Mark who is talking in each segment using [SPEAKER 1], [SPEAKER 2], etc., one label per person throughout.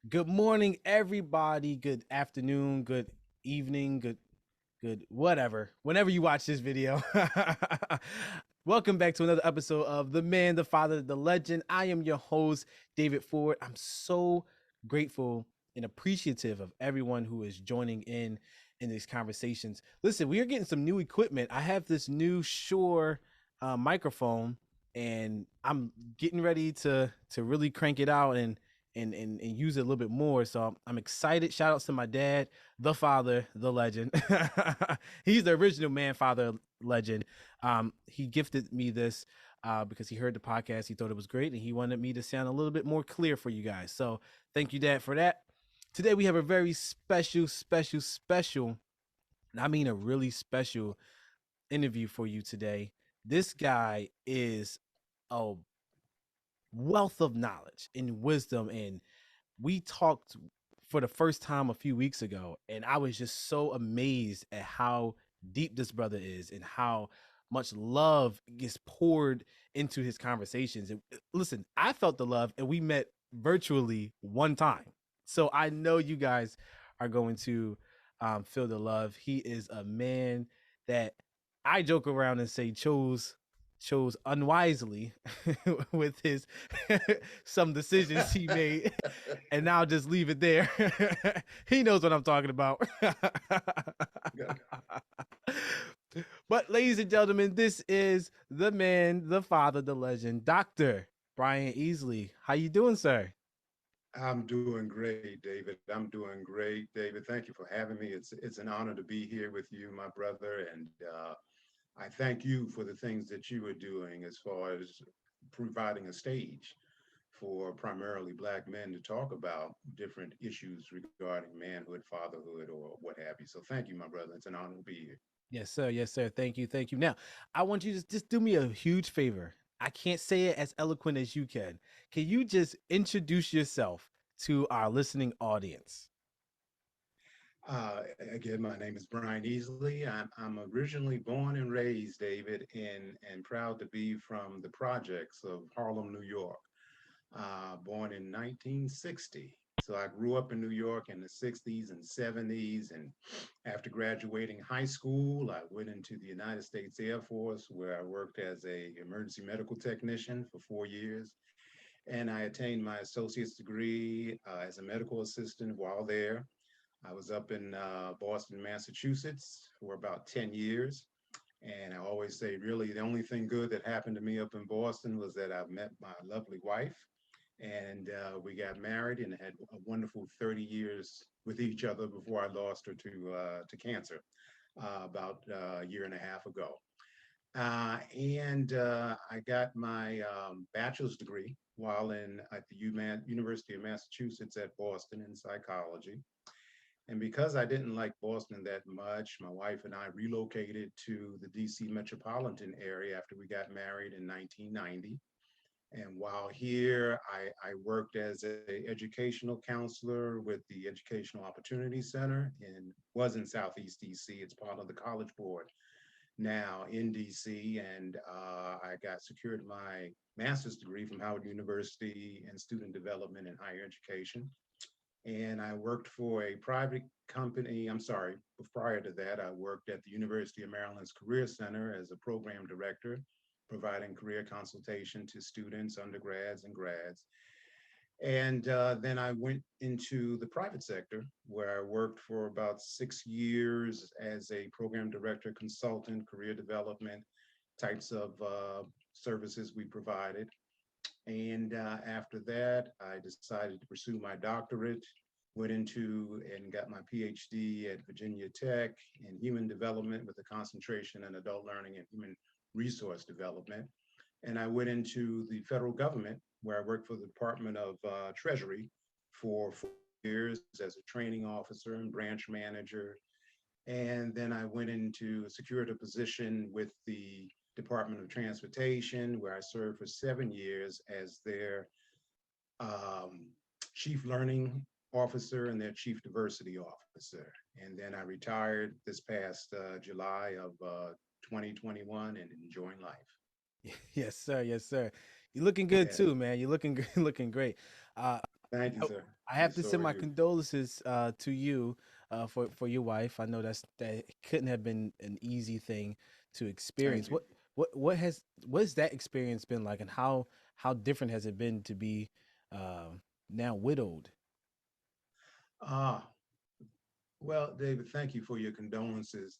[SPEAKER 1] Good morning, everybody. Good afternoon, good evening, good whatever. Whenever you watch this video. Welcome back to another episode of The Man, the Father, the Legend. I am your host, David Ford. I'm so grateful and appreciative of everyone who is joining in these conversations. Listen, we are getting some new equipment. I have this new Shure microphone, and I'm getting ready to really crank it out and use it a little bit more. So I'm excited. Shout outs to my dad, the father, the legend. He's the original man, father, legend. He gifted me this because he heard the podcast. He thought it was great, and he wanted me to sound a little bit more clear for you guys. So thank you, Dad, for that. Today we have a very special, and I mean a really special interview for you today. This guy is a wealth of knowledge and wisdom, and we talked for the first time a few weeks ago, and I was just so amazed at how deep this brother is and how much love gets poured into his conversations. And listen, I felt the love, and we met virtually one time. So I know you guys are going to feel the love. He is a man that I joke around and say chose unwisely with his some decisions he made, and now just leave it there. He knows what I'm talking about. But ladies and gentlemen, this is the man, the father, the legend, Dr. Brian Easley. How you doing, sir?
[SPEAKER 2] I'm doing great, David. I'm doing great, David. Thank you for having me. It's an honor to be here with you, my brother, and I thank you for the things that you are doing as far as providing a stage for primarily Black men to talk about different issues regarding manhood, fatherhood, or what have you. So thank you, my brother. It's an honor to be here.
[SPEAKER 1] Yes, sir. Yes, sir. Thank you. Thank you. Now, I want you to just do me a huge favor. I can't say it as eloquent as you can. Can you just introduce yourself to our listening audience?
[SPEAKER 2] Again, my name is Brian Easley. I'm originally born and raised, David, and proud to be from the projects of Harlem, New York. Born in 1960. So I grew up in New York in the 60s and 70s. And after graduating high school, I went into the United States Air Force, where I worked as a emergency medical technician for 4 years. And I attained my associate's degree as a medical assistant while there. I was up in Boston, Massachusetts for about 10 years. And I always say, really, the only thing good that happened to me up in Boston was that I met my lovely wife, and we got married and had a wonderful 30 years with each other before I lost her to cancer about a year and a half ago. And I got my bachelor's degree while in at the University of Massachusetts at Boston in psychology. And because I didn't like Boston that much, my wife and I relocated to the DC metropolitan area after we got married in 1990. And while here, I worked as an educational counselor with the Educational Opportunity Center was in Southeast DC. It's part of the College Board now in DC. And I got secured my master's degree from Howard University in student development and higher education. And I worked for a private company. I'm sorry, prior to that, I worked at the University of Maryland's Career Center as a program director, providing career consultation to students, undergrads, and grads. And then I went into the private sector where I worked for about 6 years as a program director, consultant, career development types of services we provided. And after that, I decided to pursue my doctorate, went into and got my PhD at Virginia Tech in human development with a concentration in adult learning and human resource development. And I went into the federal government where I worked for the Department of Treasury for 4 years as a training officer and branch manager. And then I went into secured a position with the Department of Transportation, where I served for 7 years as their um, chief learning officer and their chief diversity officer. And then I retired this past July of 2021 and enjoying life.
[SPEAKER 1] Yes, sir. Yes, sir. You're looking good
[SPEAKER 2] Yeah.
[SPEAKER 1] too, man. You're looking good, looking great.
[SPEAKER 2] Thank you,
[SPEAKER 1] Oh,
[SPEAKER 2] sir.
[SPEAKER 1] I
[SPEAKER 2] And
[SPEAKER 1] have to
[SPEAKER 2] so
[SPEAKER 1] send
[SPEAKER 2] are
[SPEAKER 1] my
[SPEAKER 2] you.
[SPEAKER 1] condolences for you for your wife. I know that couldn't have been an easy thing to
[SPEAKER 2] Thank
[SPEAKER 1] experience.
[SPEAKER 2] you.
[SPEAKER 1] What has that experience been like, and how different has it been to be uh, now widowed?
[SPEAKER 2] Ah, well, David, thank you for your condolences.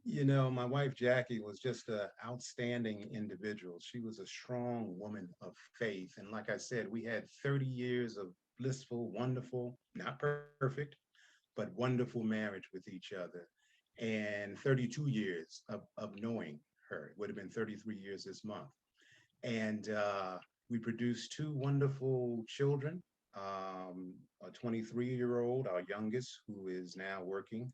[SPEAKER 2] My wife Jackie was just an outstanding individual. She was a strong woman of faith. And like I said, we had 30 years of blissful, wonderful, not perfect, but wonderful marriage with each other. And 32 years of knowing her. It would have been 33 years this month. And we produced two wonderful children, a 23-year-old, our youngest, who is now working,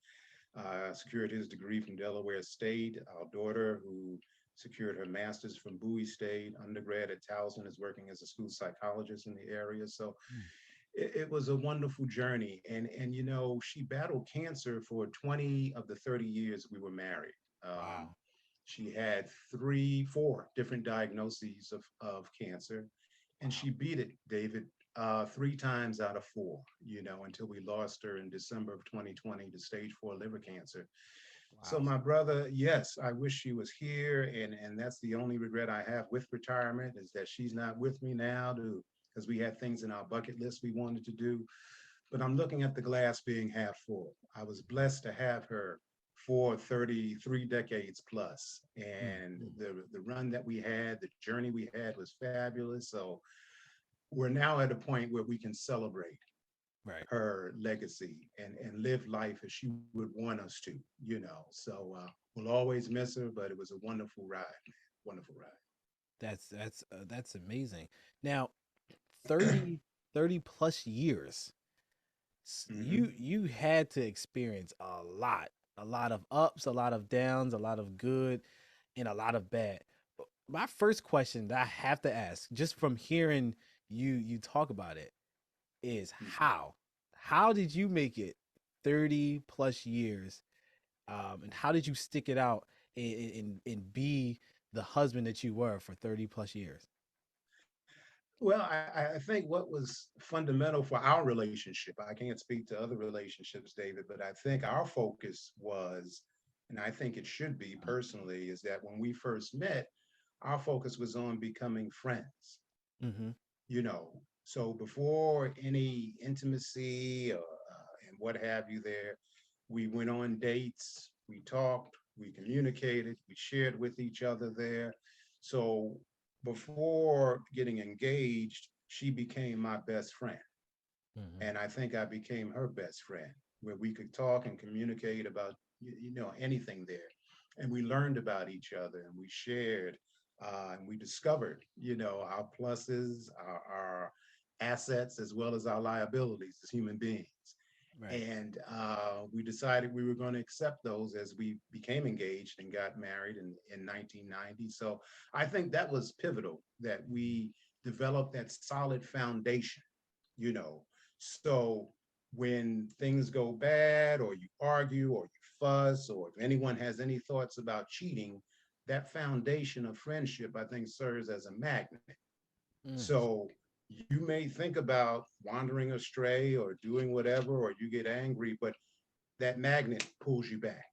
[SPEAKER 2] secured his degree from Delaware State. Our daughter, who secured her master's from Bowie State, undergrad at Towson, is working as a school psychologist in the area. So
[SPEAKER 1] Mm.
[SPEAKER 2] it was a wonderful journey. And she battled cancer for 20 of the 30 years we were married. Um,
[SPEAKER 1] Wow.
[SPEAKER 2] she had four different diagnoses of cancer, and
[SPEAKER 1] Wow.
[SPEAKER 2] she beat it, David, three times out of four, until we lost her in December of 2020 to stage four liver cancer. So
[SPEAKER 1] Wow.
[SPEAKER 2] my brother, yes, I wish she was here, and that's the only regret I have with retirement is that she's not with me now to because we had things in our bucket list we wanted to do. But I'm looking at the glass being half full. I was blessed to have her for 33 decades plus,
[SPEAKER 1] Mm,
[SPEAKER 2] and
[SPEAKER 1] mm.
[SPEAKER 2] the run that we had, the journey we had was fabulous. So we're now at a point where we can celebrate
[SPEAKER 1] Right.
[SPEAKER 2] her legacy and live life as she would want us to, So we'll always miss her, but it was a wonderful ride, man. Wonderful
[SPEAKER 1] That's amazing. Now, 30 30 plus years.
[SPEAKER 2] ride.
[SPEAKER 1] You had to experience a lot of ups, a lot of downs, a lot of good, and a lot of bad. My first question that I have to ask, just from hearing you talk about it, is
[SPEAKER 2] Hmm.
[SPEAKER 1] how did you make it 30 plus years, and how did you stick it out and be the husband that you were for 30 plus years?
[SPEAKER 2] Well, I think what was fundamental for our relationship, I can't speak to other relationships, David, but I think our focus was, and I think it should be personally, is that when we first met, our focus was on becoming friends,
[SPEAKER 1] Mm-hmm.
[SPEAKER 2] you know. So before any intimacy and what have you there, we went on dates, we talked, we communicated, we shared with each other there. So before getting engaged, she became my best friend.
[SPEAKER 1] Mm-hmm.
[SPEAKER 2] And I think I became her best friend, where we could talk and communicate about, anything there. And we learned about each other and we shared and we discovered, our pluses, our assets, as well as our liabilities as human beings.
[SPEAKER 1] Right.
[SPEAKER 2] And we decided we were going to accept those as we became engaged and got married in 1990. So I think that was pivotal that we developed that solid foundation, you know. So when things go bad, or you argue, or you fuss, or if anyone has any thoughts about cheating, that foundation of friendship, I think, serves as a magnet.
[SPEAKER 1] Mm,
[SPEAKER 2] So you may think about wandering astray or doing whatever, or you get angry, but that magnet pulls you back.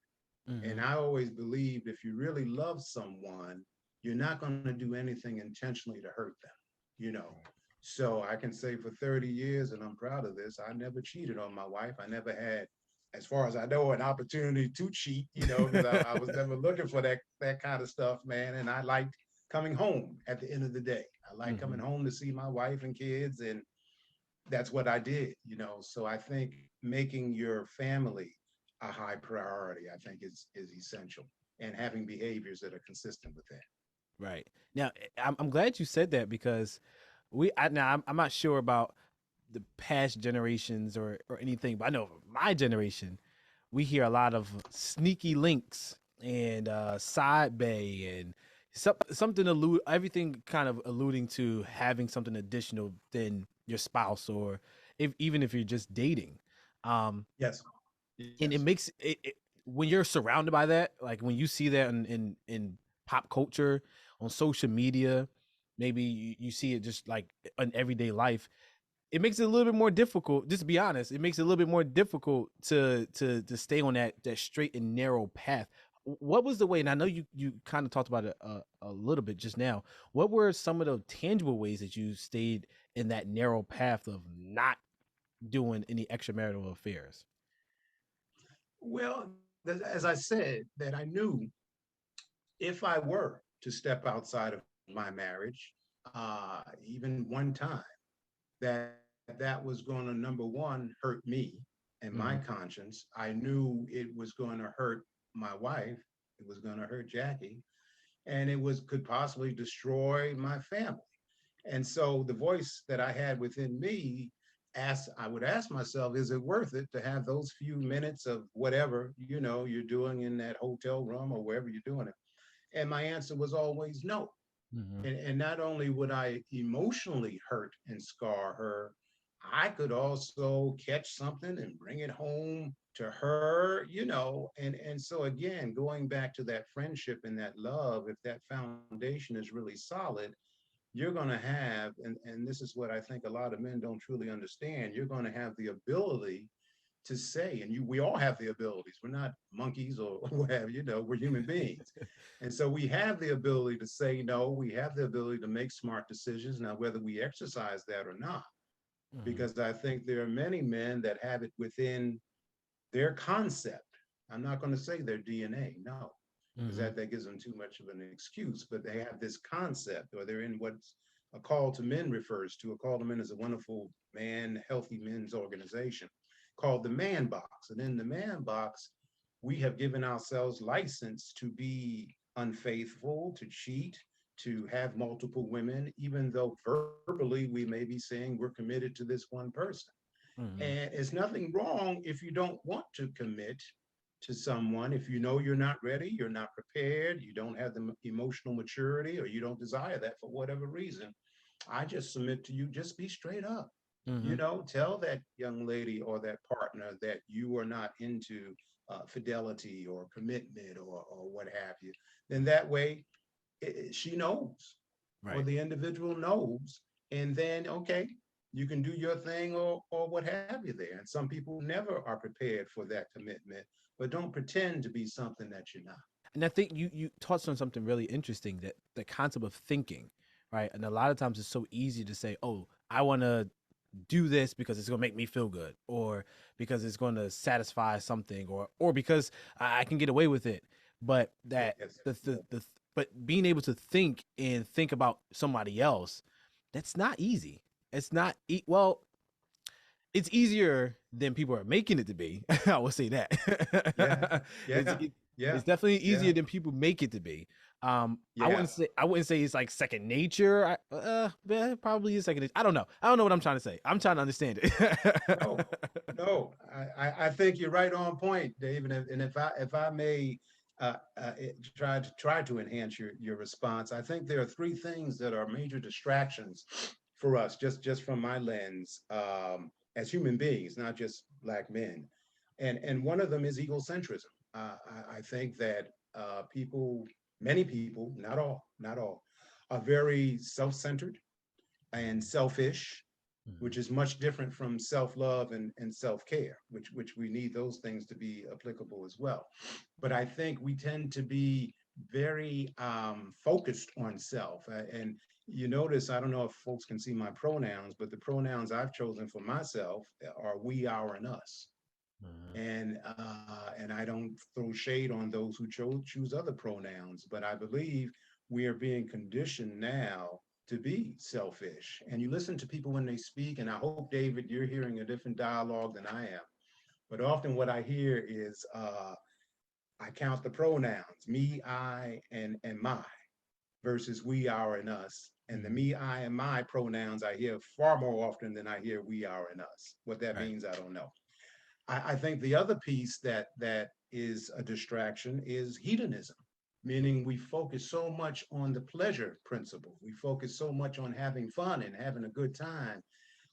[SPEAKER 2] And
[SPEAKER 1] mm-hmm.
[SPEAKER 2] I always believed if you really love someone, you're not going to do anything intentionally to hurt them, you know.
[SPEAKER 1] Right.
[SPEAKER 2] So I can say for 30 years, and I'm proud of this, I never cheated on my wife. I never had, as far as I know, an opportunity to cheat, because I was never looking for that kind of stuff, man. And I liked coming home at the end of the day. I like coming
[SPEAKER 1] Mm-hmm.
[SPEAKER 2] home to see my wife and kids, and that's what I did. So I think making your family a high priority, I think is essential, and having behaviors that are consistent with that.
[SPEAKER 1] Right. Now, I'm glad you said that because I'm not sure about the past generations or anything, but I know my generation, we hear a lot of sneaky links and side bay and something everything kind of alluding to having something additional than your spouse, or if even if you're just dating. Um,
[SPEAKER 2] Yes,
[SPEAKER 1] and it
[SPEAKER 2] yes.
[SPEAKER 1] makes it when you're surrounded by that, like when you see that in pop culture, on social media, maybe you see it just like in everyday life. it makes it a little bit more difficult. Just to be honest, it makes it a little bit more difficult to stay on that straight and narrow path. What was the way? And I know you kind of talked about it a little bit just now. What were some of the tangible ways that you stayed in that narrow path of not doing any extramarital affairs?
[SPEAKER 2] Well, as I said, that I knew if I were to step outside of my marriage, even one time, that that was going to, number one, hurt me and my
[SPEAKER 1] Mm-hmm.
[SPEAKER 2] conscience. I knew it was going to hurt my wife. It was going to hurt Jackie, and it was could possibly destroy my family. And so the voice that I had within me I would ask myself, is it worth it to have those few minutes of whatever, you're doing in that hotel room or wherever you're doing it? And my answer was always no.
[SPEAKER 1] Mm-hmm.
[SPEAKER 2] And not only would I emotionally hurt and scar her, I could also catch something and bring it home to her, and so again, going back to that friendship and that love, if that foundation is really solid, you're going to have, and this is what I think a lot of men don't truly understand, you're going to have the ability to say, and we all have the abilities. We're not monkeys or what have we're human beings. And so we have the ability to say no, we have the ability to make smart decisions. Now, whether we exercise that or not,
[SPEAKER 1] Mm-hmm.
[SPEAKER 2] because I think there are many men that have it within their concept. I'm not going to say their DNA, no, because
[SPEAKER 1] Mm-hmm.
[SPEAKER 2] that gives them too much of an excuse, but they have this concept, or they're in what's a call to men refers to. A call to men is a wonderful healthy men's organization called the man box. And in the man box, we have given ourselves license to be unfaithful, to cheat, to have multiple women, even though verbally we may be saying we're committed to this one person.
[SPEAKER 1] Mm-hmm.
[SPEAKER 2] And it's nothing wrong if you don't want to commit to someone. If you know you're not ready, you're not prepared, you don't have the emotional maturity, or you don't desire that for whatever reason, I just submit to you, just be straight up.
[SPEAKER 1] Mm-hmm.
[SPEAKER 2] Tell that young lady or that partner that you are not into fidelity or commitment or what have you. Then that way she knows, or
[SPEAKER 1] Right.
[SPEAKER 2] the individual knows, and then okay, you can do your thing or what have you there. And some people never are prepared for that commitment, but don't pretend to be something that you're not.
[SPEAKER 1] And I think you touched on something really interesting, that the concept of thinking, right? And a lot of times it's so easy to say, "Oh, I want to do this because it's going to make me feel good, or because it's going to satisfy something, or because I can get away with it." But that
[SPEAKER 2] Yes.
[SPEAKER 1] the but being able to think and think about somebody else, that's not easy. It's not well, it's easier than people are making it to be. I would say
[SPEAKER 2] Yeah.
[SPEAKER 1] that. it's
[SPEAKER 2] Yeah.
[SPEAKER 1] it,
[SPEAKER 2] Yeah.
[SPEAKER 1] it's definitely
[SPEAKER 2] Yeah.
[SPEAKER 1] easier than people make it to be.
[SPEAKER 2] Yeah.
[SPEAKER 1] I wouldn't say it's like second nature. But it probably is second nature. I don't know. I don't know what I'm trying to say. I'm trying to understand it.
[SPEAKER 2] No, no, I think you're right on point, David. And if I may try to enhance your response, I think there are three things that are major distractions for us, just from my lens, as human beings, not just Black men. And one of them is egocentrism. I think that many people, not all, are very self-centered and selfish, which
[SPEAKER 1] Mhm.
[SPEAKER 2] is much different from self-love and self-care, which we need those things to be applicable as well. But I think we tend to be very focused on self. And you notice, I don't know if folks can see my pronouns, but the pronouns I've chosen for myself are we, our, and us.
[SPEAKER 1] Mhm.
[SPEAKER 2] And I don't throw shade on those who choose other pronouns, but I believe we are being conditioned now to be selfish. And you listen to people when they speak, and I hope, David, you're hearing a different dialogue than I am. But often what I hear is I count the pronouns me, I, and my versus we, our, and us. And the
[SPEAKER 1] Mhm.
[SPEAKER 2] me, I, and my pronouns I hear far more often than I hear we, our, and us. What that
[SPEAKER 1] Right.
[SPEAKER 2] means, I don't know. I think the other piece that is a distraction is hedonism, meaning we focus so much on the pleasure principle. We focus so much on having fun and having a good time,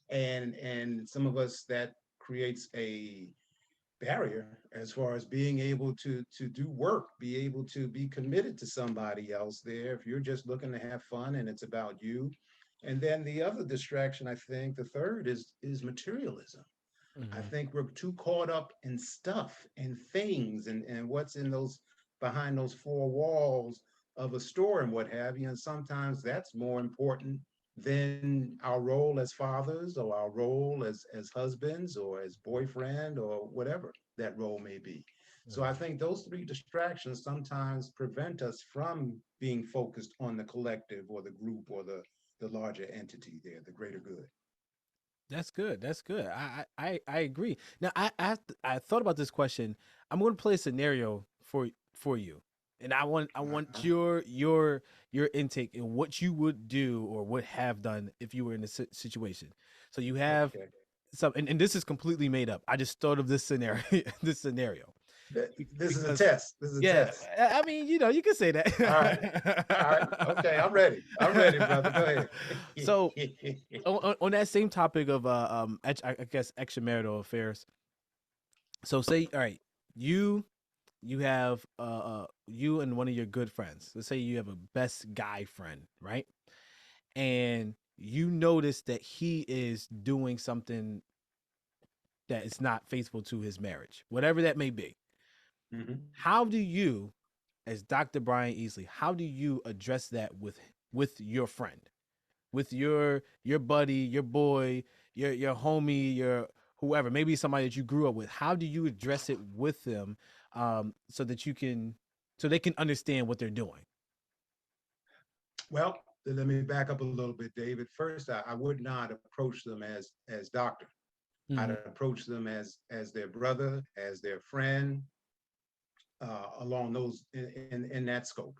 [SPEAKER 2] and some of us that creates a barrier as far as being able to do work, be able to be committed to somebody else there. If you're just looking to have fun and it's about you, And then the other distraction, I think, the third is materialism. I
[SPEAKER 1] Mm-hmm.
[SPEAKER 2] think we're too caught up in stuff and things and what's in those behind those four walls of a store and what have you. And sometimes that's more important than our role as fathers or our role as husbands or as boyfriend or whatever that role may be. So I think those three distractions sometimes prevent us from being focused on the collective or the group or the larger entity there, the greater good.
[SPEAKER 1] That's good. That's good. I agree. Now I thought about this question. I'm going to play a scenario for you, and I want
[SPEAKER 2] Uh-huh.
[SPEAKER 1] your intake and what you would do or would have done if you were in this situation. So you have
[SPEAKER 2] Okay.
[SPEAKER 1] some, and this is completely made up. I just thought of this scenario, this scenario
[SPEAKER 2] This is a
[SPEAKER 1] because
[SPEAKER 2] test. This is a
[SPEAKER 1] yeah,
[SPEAKER 2] test.
[SPEAKER 1] I mean you can say
[SPEAKER 2] All right. All right.
[SPEAKER 1] that.
[SPEAKER 2] Okay. I'm ready. I'm ready, brother. Go ahead.
[SPEAKER 1] So on that same topic of I guess extramarital affairs. So say all right, you you have you and one of your good friends. Let's say you have a best guy friend, right? And you notice that he is doing something that is not faithful to his marriage, whatever that may be.
[SPEAKER 2] Mhm.
[SPEAKER 1] How do you, as Dr. Brian Easley, how do you address that with your friend? With your buddy, your boy, your homie, your whoever, maybe somebody that you grew up with. How do you address it with them, so that you can, so they can understand what they're doing?
[SPEAKER 2] Well, let me back up a little bit, David. First, I would not approach them as doctor. I'd
[SPEAKER 1] Mm-hmm.
[SPEAKER 2] approach them as their brother, as their friend, along those in that scope.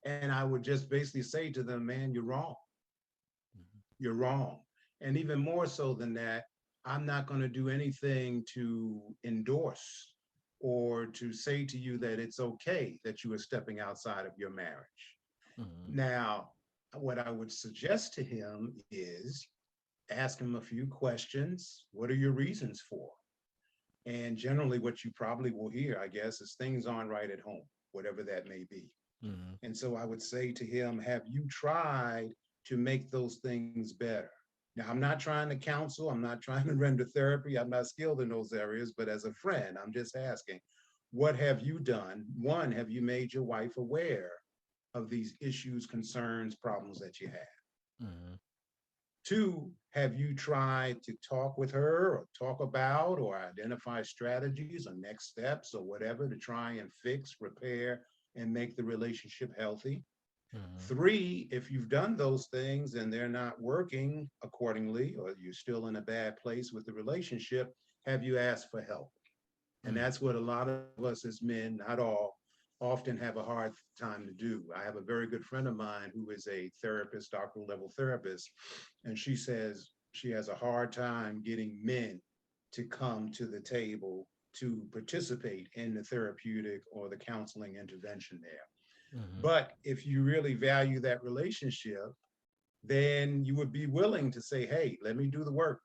[SPEAKER 2] And I would just basically say to them, man, you're wrong. You're wrong. And even more so than that, I'm not going to do anything to endorse or to say to you that it's okay that you are stepping outside of your marriage.
[SPEAKER 1] Mm-hmm.
[SPEAKER 2] Now, what I would suggest to him is ask him a few questions. What are your reasons for? And generally, what you probably will hear, I guess, is things aren't right at home, whatever that may be.
[SPEAKER 1] Mm-hmm.
[SPEAKER 2] And so I would say to him, have you tried to make those things better? Now, I'm not trying to counsel, I'm not trying to render therapy, I'm not skilled in those areas, but as a friend, I'm just asking, what have you done? One, have you made your wife aware of these issues, concerns, problems that you have?
[SPEAKER 1] Mm-hmm.
[SPEAKER 2] Two, have you tried to talk with her or talk about or identify strategies or next steps or whatever to try and fix, repair, and make the relationship healthy?
[SPEAKER 1] Mm-hmm.
[SPEAKER 2] Three, if you've done those things and they're not working accordingly, or you're still in a bad place with the relationship, have you asked for help? And
[SPEAKER 1] Mm-hmm.
[SPEAKER 2] that's what a lot of us as men, not all, often have a hard time to do. I have a very good friend of mine who is a therapist, doctoral level therapist, and she says she has a hard time getting men to come to the table to participate in the therapeutic or the counseling intervention there.
[SPEAKER 1] Mm-hmm.
[SPEAKER 2] But if you really value that relationship, then you would be willing to say, hey, let me do the work.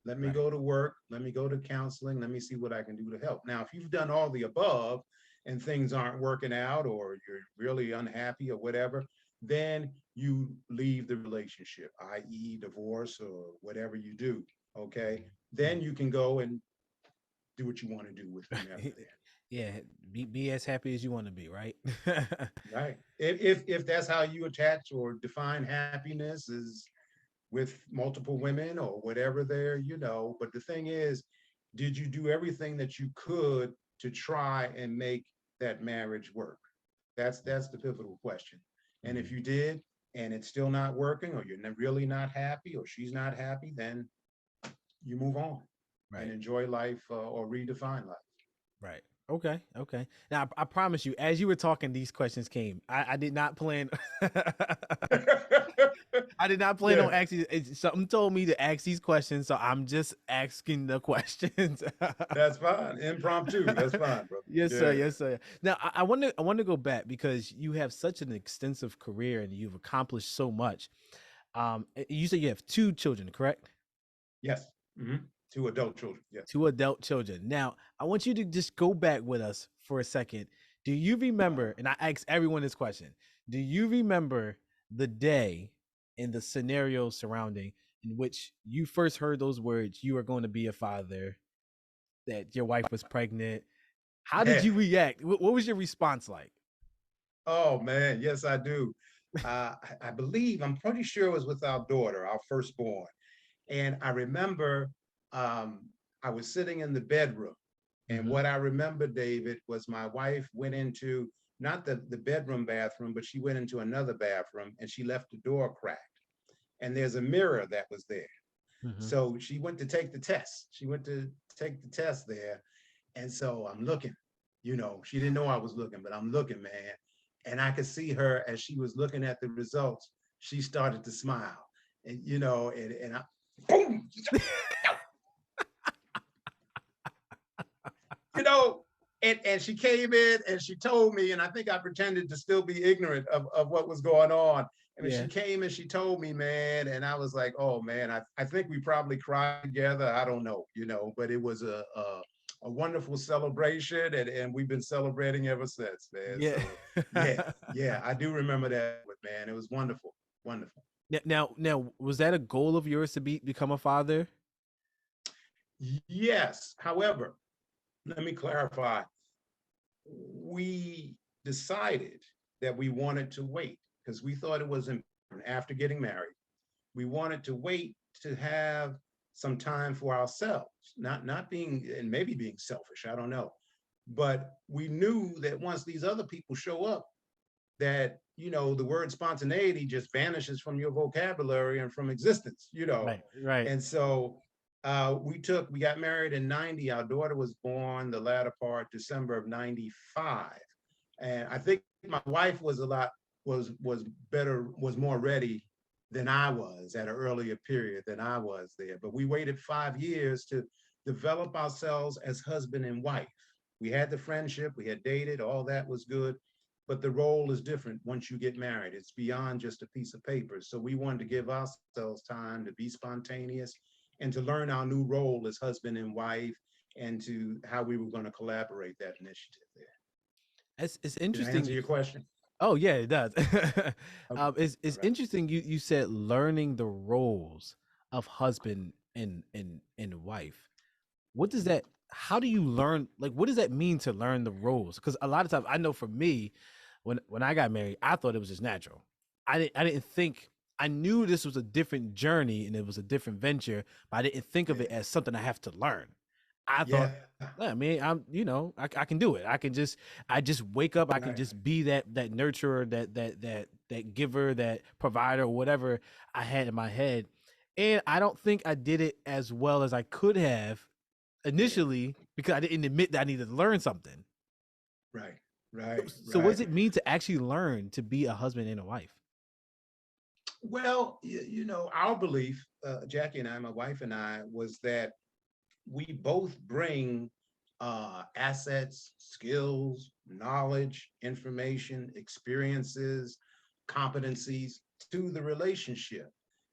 [SPEAKER 2] Let me
[SPEAKER 1] Right.
[SPEAKER 2] go to work. Let me go to counseling. Let me see what I can do to help. Now, if you've done all the above and things aren't working out or you're really unhappy or whatever, then you leave the relationship, i.e., divorce or whatever you do. Okay. Then you can go and do what you want to do with whomever there.
[SPEAKER 1] Yeah, be as happy as you want to be, right?
[SPEAKER 2] Right. If that's how you attach or define happiness is with multiple women or whatever there, but the thing is, did you do everything that you could to try and make that marriage work? That's the pivotal question. And if
[SPEAKER 1] Mhm.
[SPEAKER 2] you did and it's still not working or you're really not happy or she's not happy, then you move on and
[SPEAKER 1] Right.
[SPEAKER 2] enjoy life or redefine life.
[SPEAKER 1] Right. Okay. Okay. Now I promise you, as you were talking, these questions came. I did not plan. I did not plan
[SPEAKER 2] Yeah,
[SPEAKER 1] on asking. Something told me to ask these questions, so I'm just asking the questions.
[SPEAKER 2] that's fine. Impromptu. That's fine, brother.
[SPEAKER 1] Yes, sir.
[SPEAKER 2] Yeah.
[SPEAKER 1] Yes, sir. Now I want to go back because you have such an extensive career and you've accomplished so much. You said you have two children, correct?
[SPEAKER 2] Yes. Hmm. Two adult children. Yes.
[SPEAKER 1] Two adult children. Now, I want you to just go back with us for a second. Do you remember, and I ask everyone this question, do you remember the day and the scenario surrounding in which you first heard those words, you are going to be a father, that your wife was pregnant. How did
[SPEAKER 2] Yeah.
[SPEAKER 1] you react? What was your response like?
[SPEAKER 2] Oh man, yes, I do. I believe, I'm pretty sure it was with our daughter, our firstborn. And I remember I was sitting in the bedroom. And
[SPEAKER 1] Mm-hmm.
[SPEAKER 2] what I remember, David, was my wife went into not the bedroom bathroom, but she went into another bathroom and she left the door cracked. And there's a mirror that was there.
[SPEAKER 1] Mm-hmm.
[SPEAKER 2] So she went to take the test. She went to take the test there. And so I'm looking, she didn't know I was looking, but I'm looking, man. And I could see her as she was looking at the results, she started to smile. And, and I, boom, you know, and she came in and she told me, and I think I pretended to still be ignorant of what was going on. And
[SPEAKER 1] Yeah.
[SPEAKER 2] she came and she told me, man, and I was like, oh man, I think we probably cried together. I don't know, but it was a wonderful celebration, and we've been celebrating ever since, man.
[SPEAKER 1] Yeah.
[SPEAKER 2] So yeah, I do remember that, man. It was wonderful, wonderful.
[SPEAKER 1] Now, was that a goal of yours to become a father?
[SPEAKER 2] Yes. However, let me clarify. We decided that we wanted to wait because we thought it was important after getting married. We wanted to wait to have some time for ourselves, not being, and maybe being selfish, I don't know. But we knew that once these other people show up, that the word spontaneity just vanishes from your vocabulary and from existence.
[SPEAKER 1] Right. Right.
[SPEAKER 2] And so we got married in 90. Our daughter was born the latter part December of 95. And I think my wife was a lot was better, was more ready than I was at an earlier period than I was there. But we waited 5 years to develop ourselves as husband and wife. We had the friendship, we had dated, all that was good, but the role is different once you get married. It's beyond just a piece of paper. So we wanted to give ourselves time to be spontaneous and to learn our new role as husband and wife, and to how we were going to collaborate that initiative there.
[SPEAKER 1] It's
[SPEAKER 2] Did I
[SPEAKER 1] interesting.
[SPEAKER 2] answer your question?
[SPEAKER 1] Oh yeah, it does.
[SPEAKER 2] Okay. All
[SPEAKER 1] It's
[SPEAKER 2] right.
[SPEAKER 1] interesting. You said learning the roles of husband and wife. What does that? How do you learn? Like, what does that mean to learn the roles? Because a lot of times, I know for me, when I got married, I thought it was just natural. I didn't think. I knew this was a different journey and it was a different venture, but I didn't think of
[SPEAKER 2] Yeah.
[SPEAKER 1] it as something I have to learn. I thought,
[SPEAKER 2] Yeah.
[SPEAKER 1] "Yeah, I mean, I can do it. I just wake up. I can
[SPEAKER 2] Right.
[SPEAKER 1] just be that nurturer, that giver, that provider, whatever I had in my head. And I don't think I did it as well as I could have
[SPEAKER 2] Yeah.
[SPEAKER 1] initially because I didn't admit that I needed to learn something.
[SPEAKER 2] Right.
[SPEAKER 1] So,
[SPEAKER 2] Right.
[SPEAKER 1] so what
[SPEAKER 2] Right.
[SPEAKER 1] does it mean to actually learn to be a husband and a wife?
[SPEAKER 2] Well, our belief, Jackie and I, my wife and I, was that we both bring assets, skills, knowledge, information, experiences, competencies to the relationship.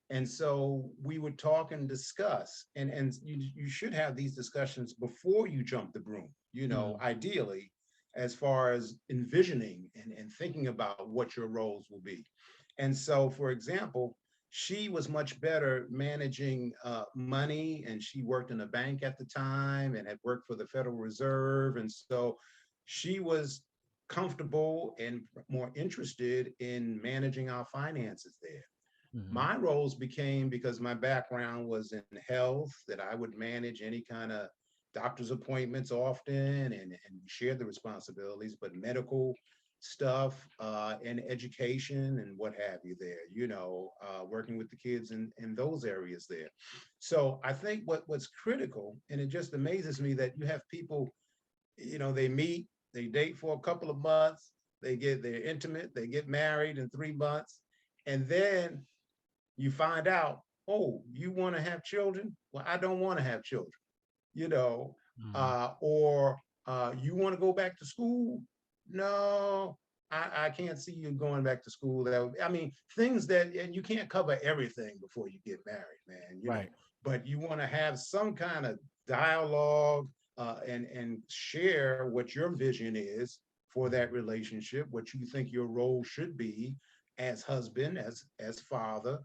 [SPEAKER 2] And so we would talk and discuss, and you should have these discussions before you jump the broom,
[SPEAKER 1] Mm,
[SPEAKER 2] ideally, as far as envisioning and thinking about what your roles will be. And so, for example, she was much better managing money, and she worked in a bank at the time and had worked for the Federal Reserve. And so she was comfortable and more interested in managing our finances there.
[SPEAKER 1] mm-hmm.
[SPEAKER 2] My roles became, because my background was in health, that I would manage any kind of doctor's appointments often, and share the responsibilities, but medical stuff and education and what have you there, working with the kids in those areas there. So I think what's critical, and it just amazes me that you have people, they meet, they date for a couple of months, they're intimate, they get married in 3 months, and then you find out, oh, you want to have children? Well, I don't want to have children, you know,
[SPEAKER 1] Mm,
[SPEAKER 2] or you want to go back to school? No, I can't see you going back to school. I mean, things that, and you can't cover everything before you get married, man,
[SPEAKER 1] right.
[SPEAKER 2] but you want to have some kind of dialogue and share what your vision is for that relationship, what you think your role should be, as husband, as father?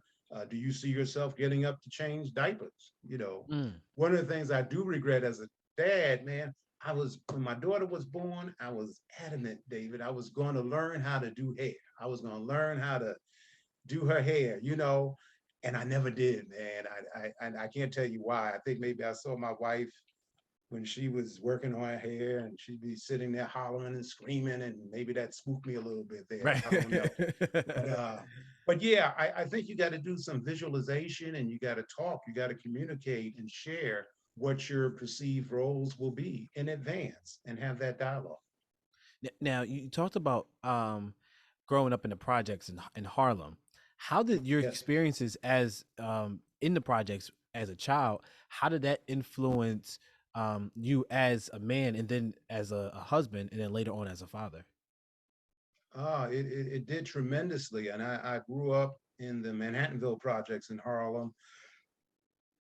[SPEAKER 2] Do you see yourself getting up to change diapers?
[SPEAKER 1] Mm.
[SPEAKER 2] One of the things I do regret as a dad, man, when my daughter was born, I was adamant, David. I was going to learn how to do hair. I was going to learn how to do her hair, and I never did, man. I can't tell you why. I think maybe I saw my wife when she was working on her hair and she'd be sitting there hollering and screaming, and maybe that spooked me a little bit there.
[SPEAKER 1] Right.
[SPEAKER 2] I don't know. But but yeah, I think you got to do some visualization, and you got to talk, you got to communicate and share what your perceived roles will be in advance and have that dialogue.
[SPEAKER 1] Now you talked about growing up in the projects in Harlem. How did your
[SPEAKER 2] Yes.
[SPEAKER 1] experiences as in the projects as a child? How did that influence you as a man, and then as a husband, and then later on as a father?
[SPEAKER 2] It did tremendously. And I grew up in the Manhattanville projects in Harlem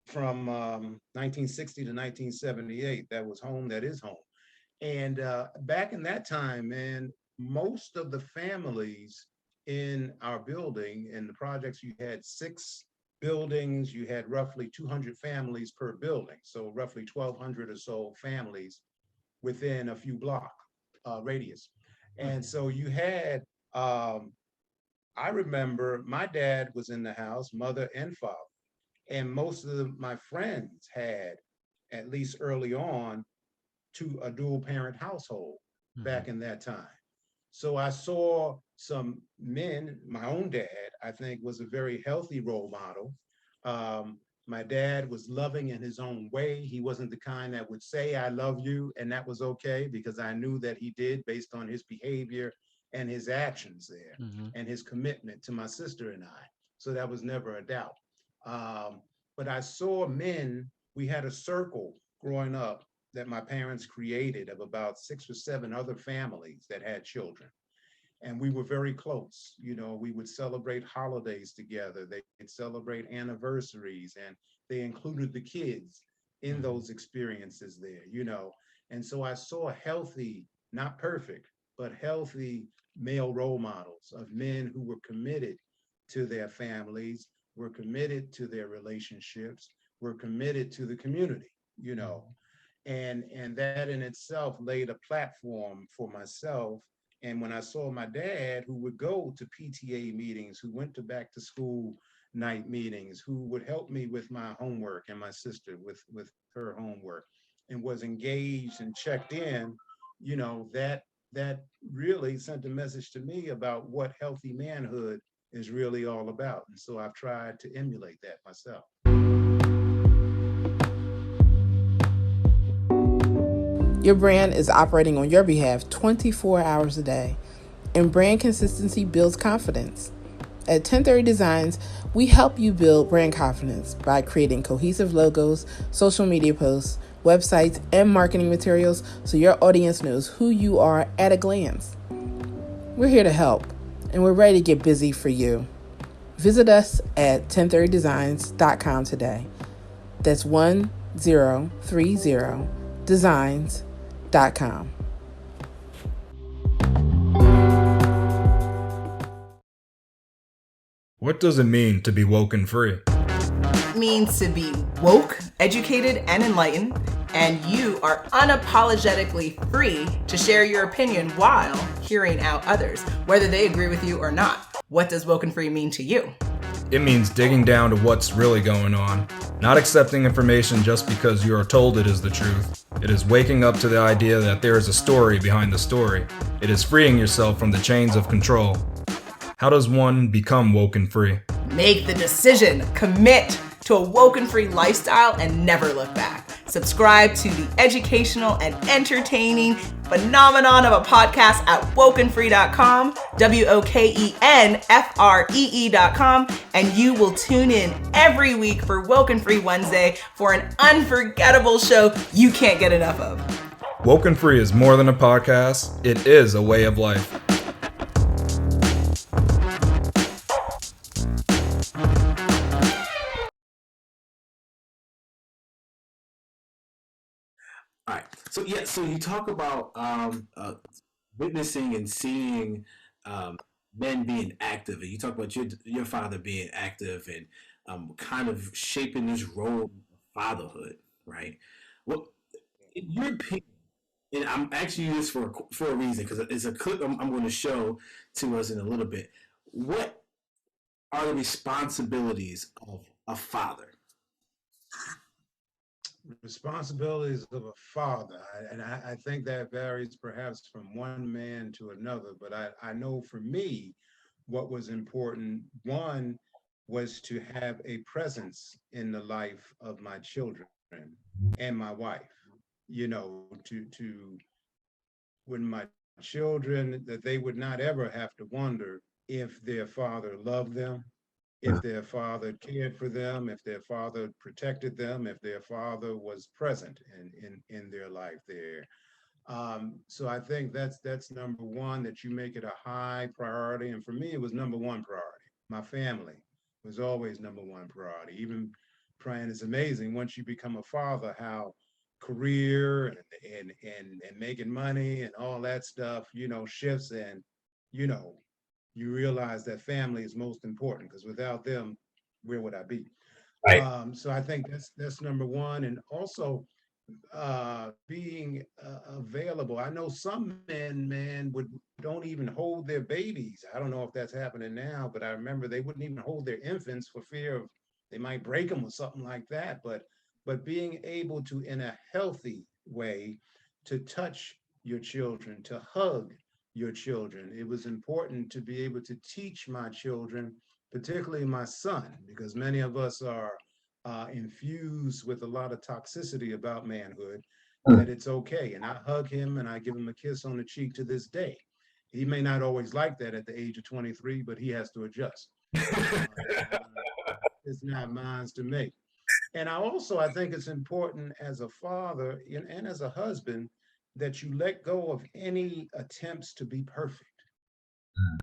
[SPEAKER 2] from 1960 to 1978. That was home, that is home. And back in that time, man, most of the families in our building, in the projects, you had 6 buildings, you had roughly 200 families per building. So roughly 1,200 or so families within a few block radius.
[SPEAKER 1] Hmm.
[SPEAKER 2] And so you had, I remember my dad was in the house, mother and father, and most of my friends had, at least early on, to a dual parent household
[SPEAKER 1] Hmm.
[SPEAKER 2] back in that time. So I saw some men. My own dad, I think, was a very healthy role model. My dad was loving in his own way. He wasn't the kind that would say, I love you, and that was okay, because I knew that he did based on his behavior and his actions there
[SPEAKER 1] Hmm.
[SPEAKER 2] and his commitment to my sister and I. So that was never a doubt. Um, but I saw men, we had a circle growing up that my parents created of about 6 or 7 other families that had children. And we were very close. We would celebrate holidays together. They'd celebrate anniversaries, and they included the kids in
[SPEAKER 1] Hmm.
[SPEAKER 2] those experiences there. And so I saw healthy, not perfect, but healthy male role models of men who were committed to their families, were committed to their relationships, were committed to the community. And that in itself laid a platform for myself. And when I saw my dad, who would go to PTA meetings, who went to back to school night meetings, who would help me with my homework, and my sister with her homework, and was engaged and checked in, that really sent a message to me about what healthy manhood is really all about. And so I've tried to emulate that myself.
[SPEAKER 3] Your brand is operating on your behalf 24 hours a day, and brand consistency builds confidence. At 1030 Designs, we help you build brand confidence by creating cohesive logos, social media posts, websites, and marketing materials so your audience knows who you are at a glance. We're here to help, and we're ready to get busy for you. Visit us at 1030designs.com today. That's 1030designs.com.
[SPEAKER 4] What does it mean to be woke and free?
[SPEAKER 5] Means to be woke, educated, and enlightened, and you are unapologetically free to share your opinion while hearing out others, whether they agree with you or not. What does woke and free mean to you?
[SPEAKER 4] It means digging down to what's really going on, not accepting information just because you are told it is the truth. It is waking up to the idea that there is a story behind the story. It is freeing yourself from the chains of control. How does one become woke and free?
[SPEAKER 5] Make the decision, commit to a woke and free lifestyle, and never look back. Subscribe to the educational and entertaining phenomenon of a podcast at wokenfree.com, WOKENFREE.com, and you will tune in every week for Woke and Free Wednesday for an unforgettable show you can't get enough of.
[SPEAKER 4] Woke and Free is more than a podcast, it is a way of life.
[SPEAKER 6] All right. So yeah, so you talk about witnessing and seeing men being active, and you talk about your father being active and kind of shaping this role of fatherhood, right? Well, in your opinion, and I'm asking you this for a reason because it's a clip I'm going to show to us in a little bit. What are the responsibilities of a father?
[SPEAKER 2] Responsibilities of a father, I think that varies perhaps from one man to another, but I know for me, what was important, one was to have a presence in the life of my children and my wife, to when my children, that they would not ever have to wonder if their father loved them, if their father cared for them, if their father protected them, if their father was present in their life there. So I think that's number one, that you make it a high priority. And for me, it was number one priority. My family was always number one priority. Even Brian, it's amazing once you become a father, how career and making money and all that stuff, shifts, and you know, you realize that family is most important, because without them, where would I be?
[SPEAKER 6] Right.
[SPEAKER 2] So I think that's number one, and also being available. I know some men, man, would don't even hold their babies. I don't know if that's happening now, but I remember they wouldn't even hold their infants for fear of they might break them or something like that. But being able to, in a healthy way, to touch your children, to hug your children. It was important to be able to teach my children, particularly my son, because many of us are infused with a lot of toxicity about manhood, that it's okay. And I hug him and I give him a kiss on the cheek to this day. He may not always like that at the age of 23, but he has to adjust. It's not mine to make. And I think it's important as a father and as a husband that you let go of any attempts to be perfect.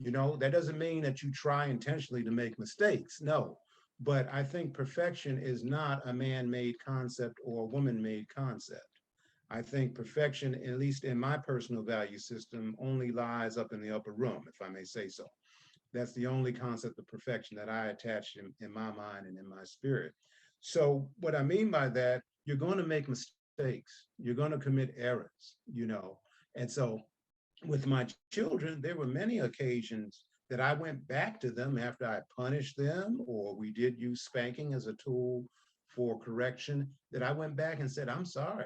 [SPEAKER 2] That doesn't mean that you try intentionally to make mistakes. No. But I think perfection is not a man-made concept or a woman-made concept. I think perfection, at least in my personal value system, only lies up in the upper room, if I may say so. That's the only concept of perfection that I attach in my mind and in my spirit. So what I mean by that, you're going to make mistakes. You're going to commit errors. And so with my children, there were many occasions that I went back to them after I punished them, or we did use spanking as a tool for correction, that I went back and said, I'm sorry.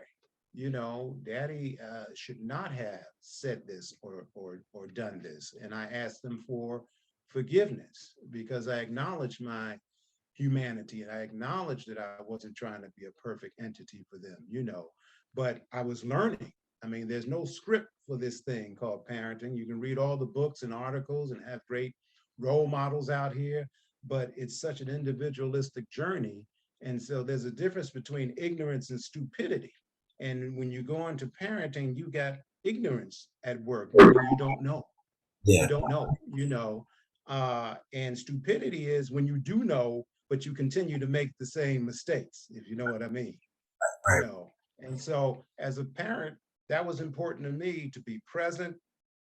[SPEAKER 2] Daddy should not have said this or done this. And I asked them for forgiveness because I acknowledged my humanity and I acknowledged that I wasn't trying to be a perfect entity for them. But I was learning. I mean, there's no script for this thing called parenting. You can read all the books and articles and have great role models out here, but it's such an individualistic journey. And so there's a difference between ignorance and stupidity. And when you go into parenting, you got ignorance at work, meaning you don't know.
[SPEAKER 6] Yeah.
[SPEAKER 2] You don't know. And stupidity is when you do know, but you continue to make the same mistakes, if you know what I mean.
[SPEAKER 6] Right.
[SPEAKER 2] And so as a parent, that was important to me, to be present,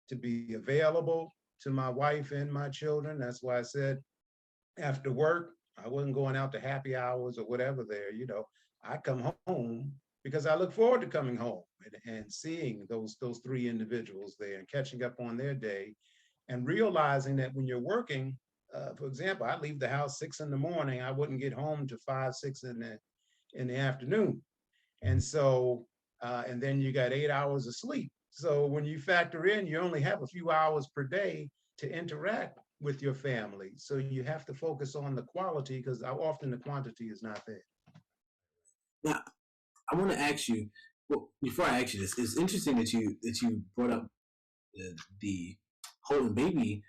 [SPEAKER 2] to be available to my wife and my children. That's why I said after work, I wasn't going out to happy hours or whatever there. I come home because I look forward to coming home and seeing those three individuals there and catching up on their day and realizing that when you're working, for example, I leave the house 6 a.m. I wouldn't get home to 5, 6 in the afternoon. And so, and then you got 8 hours of sleep. So when you factor in, you only have a few hours per day to interact with your family. So you have to focus on the quality, because often the quantity is not there.
[SPEAKER 6] Now, I want to ask you. Well, before I ask you this, it's interesting that you brought up the holding baby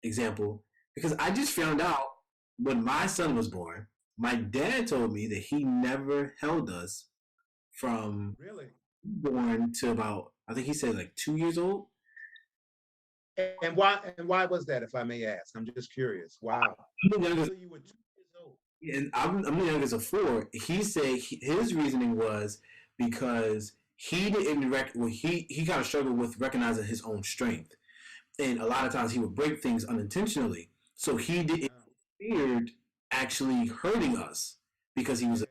[SPEAKER 6] example, because I just found out when my son was born, my dad told me that he never held us from
[SPEAKER 2] Really?
[SPEAKER 6] born to about, I think he said like 2 years old.
[SPEAKER 2] And why was that, if I may ask? I'm just curious. Wow.
[SPEAKER 6] I'm the youngest,
[SPEAKER 2] So you were 2 years old.
[SPEAKER 6] and I'm the youngest of 4. He said his reasoning was because he didn't he kind of struggled with recognizing his own strength. and a lot of times he would break things unintentionally. So he didn't feared actually hurting us because he was a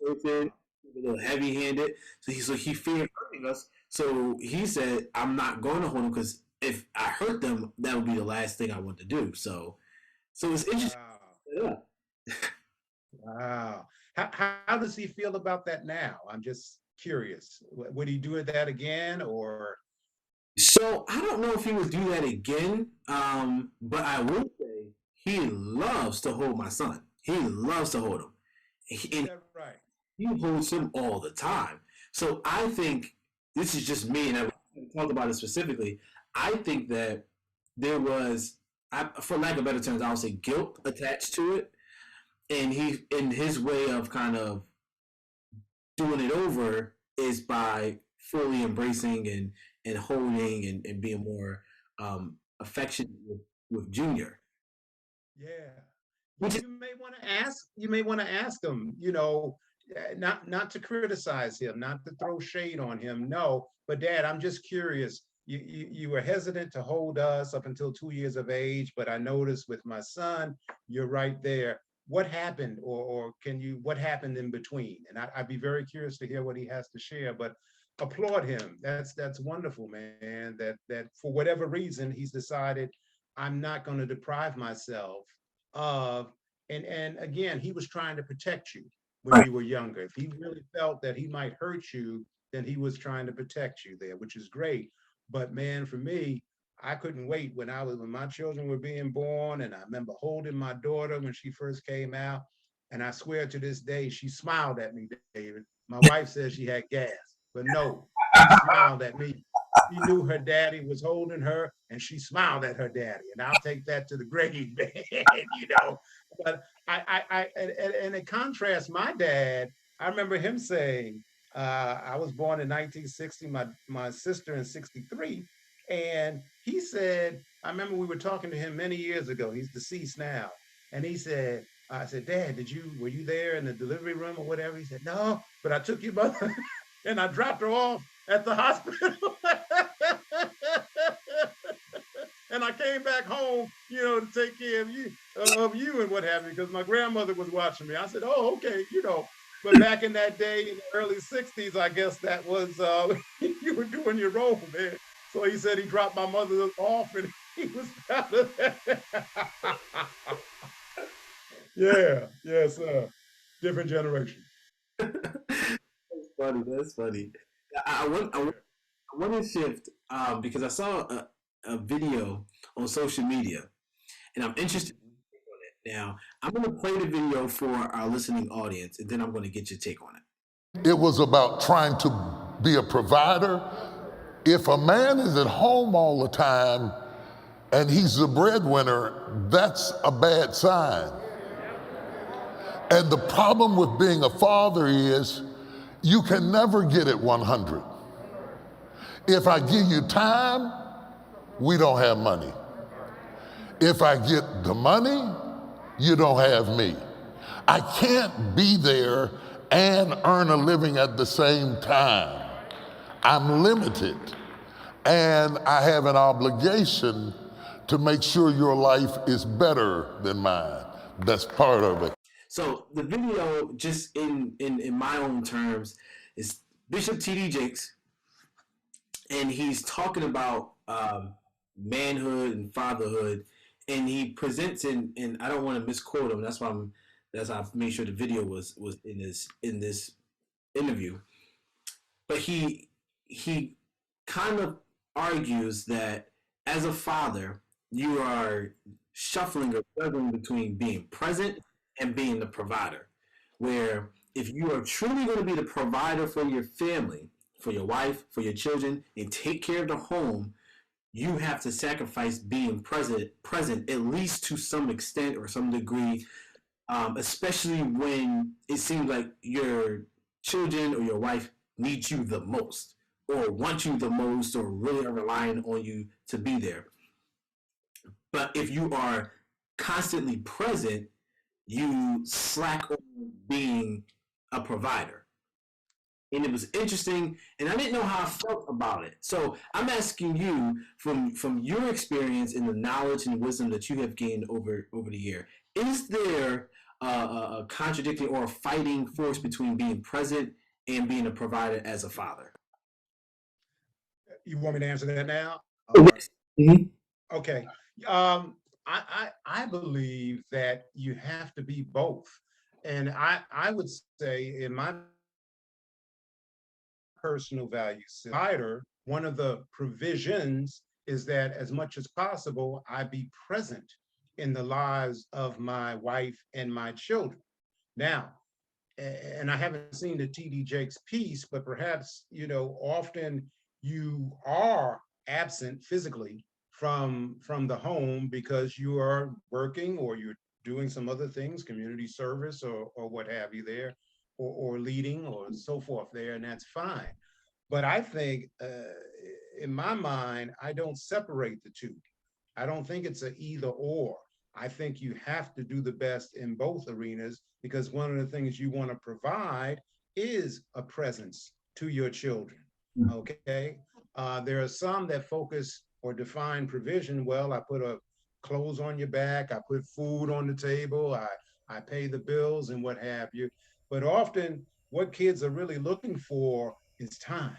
[SPEAKER 6] person, a little heavy-handed. So he feared hurting us. So he said, "I'm not going to hold him because if I hurt them, that would be the last thing I want to do." So it's interesting.
[SPEAKER 2] Wow.
[SPEAKER 6] Yeah.
[SPEAKER 2] Wow. How does he feel about that now? I'm just curious. Would he do that again or?
[SPEAKER 6] So I don't know if he would do that again, but I will say he loves to hold my son. He loves to hold him,
[SPEAKER 2] Is
[SPEAKER 6] and
[SPEAKER 2] that right?
[SPEAKER 6] he holds him all the time. So I think this is just me, and I talked about it specifically. I think that there was, for lack of better terms, I would say guilt attached to it, and he, in his way of kind of doing it over, is by fully embracing and holding and being more affectionate with Junior.
[SPEAKER 2] Yeah.
[SPEAKER 6] Which is
[SPEAKER 2] You may want to ask, him, not to criticize him, not to throw shade on him. No, but Dad, I'm just curious. You were hesitant to hold us up until 2 years of age, but I noticed with my son, you're right there. What happened, or what happened in between? And I'd be very curious to hear what he has to share. But applaud him. That's wonderful, man. That for whatever reason he's decided I'm not going to deprive myself of, and again, he was trying to protect you when
[SPEAKER 6] right.
[SPEAKER 2] you were younger. If he really felt that he might hurt you, then he was trying to protect you there, which is great. But man, for me, I couldn't wait when my children were being born, and I remember holding my daughter when she first came out. And I swear to this day, she smiled at me, David. My wife says she had gas, but no, she smiled at me. She knew her daddy was holding her, and she smiled at her daddy. And I'll take that to the grave, man. But and in contrast, my dad, I remember him saying, I was born in 1960, my sister in 63. And he said, I remember we were talking to him many years ago. He's deceased now. And he said, I said, Dad, were you there in the delivery room or whatever? He said, no, but I took your mother and I dropped her off at the hospital. And I came back home, to take care of you and what have you, because my grandmother was watching me. I said, oh, okay. But back in that day, in the early 60s, I guess that was, you were doing your role, man. So he said he dropped my mother off and he was proud of that. Yeah, yes, different generation.
[SPEAKER 6] That's funny. That's funny. I want to shift because I saw a video on social media, and I'm interested on it. Now, I'm going to play the video for our listening audience, and then I'm going to get your take on it.
[SPEAKER 7] It was about trying to be a provider. If a man is at home all the time and he's the breadwinner, that's a bad sign. And the problem with being a father is you can never get it 100. If I give you time, we don't have money. If I get the money, you don't have me. I can't be there and earn a living at the same time. I'm limited. And I have an obligation to make sure your life is better than mine. That's part of it.
[SPEAKER 6] So the video, just in my own terms, is Bishop T.D. Jakes, and he's talking about manhood and fatherhood, and he presents and I don't want to misquote him. That's why I've made sure the video was in this interview. But he kind of argues that as a father, you are shuffling or juggling between being present and being the provider. Where if you are truly going to be the provider for your family, for your wife, for your children, and take care of the home, you have to sacrifice being present at least to some extent or some degree, especially when it seems like your children or your wife need you the most, or want you the most, or really are relying on you to be there. But if you are constantly present, you slack on being a provider. and it was interesting, and I didn't know how I felt about it. So I'm asking you, from your experience and the knowledge and wisdom that you have gained over the year, is there a contradicting or a fighting force between being present and being a provider as a father?
[SPEAKER 2] You want me to answer that now? Or
[SPEAKER 6] Mhm.
[SPEAKER 2] okay. I believe that you have to be both. And I would say in my personal values, provider, one of the provisions is that as much as possible, I be present in the lives of my wife and my children. Now, and I haven't seen the TD Jakes piece, but perhaps, often you are absent physically from the home because you are working or you're doing some other things, community service or what have you there, or leading or so forth there, and that's fine. But I think, in my mind, I don't separate the two. I don't think it's an either or. I think you have to do the best in both arenas because one of the things you want to provide is a presence to your children. Okay. There are some that focus or define provision. Well, I put a clothes on your back, I put food on the table, I pay the bills and what have you. But often, what kids are really looking for is time.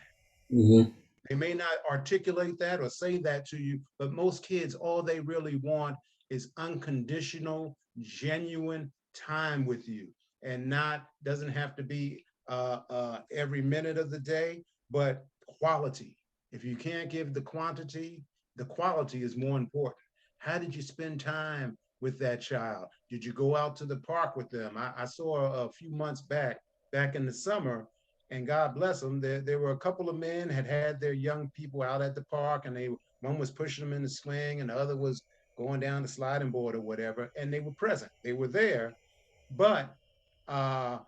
[SPEAKER 6] Mhm.
[SPEAKER 2] They may not articulate that or say that to you, but most kids, all they really want is unconditional, genuine time with you, and not doesn't have to be every minute of the day, but quality. If you can't give the quantity, the quality is more important. How did you spend time with that child? Did you go out to the park with them? I saw a few months back in the summer, and God bless them. There were a couple of men had their young people out at the park, and one was pushing them in the swing, and the other was going down the sliding board or whatever, and they were present. They were there, but uh,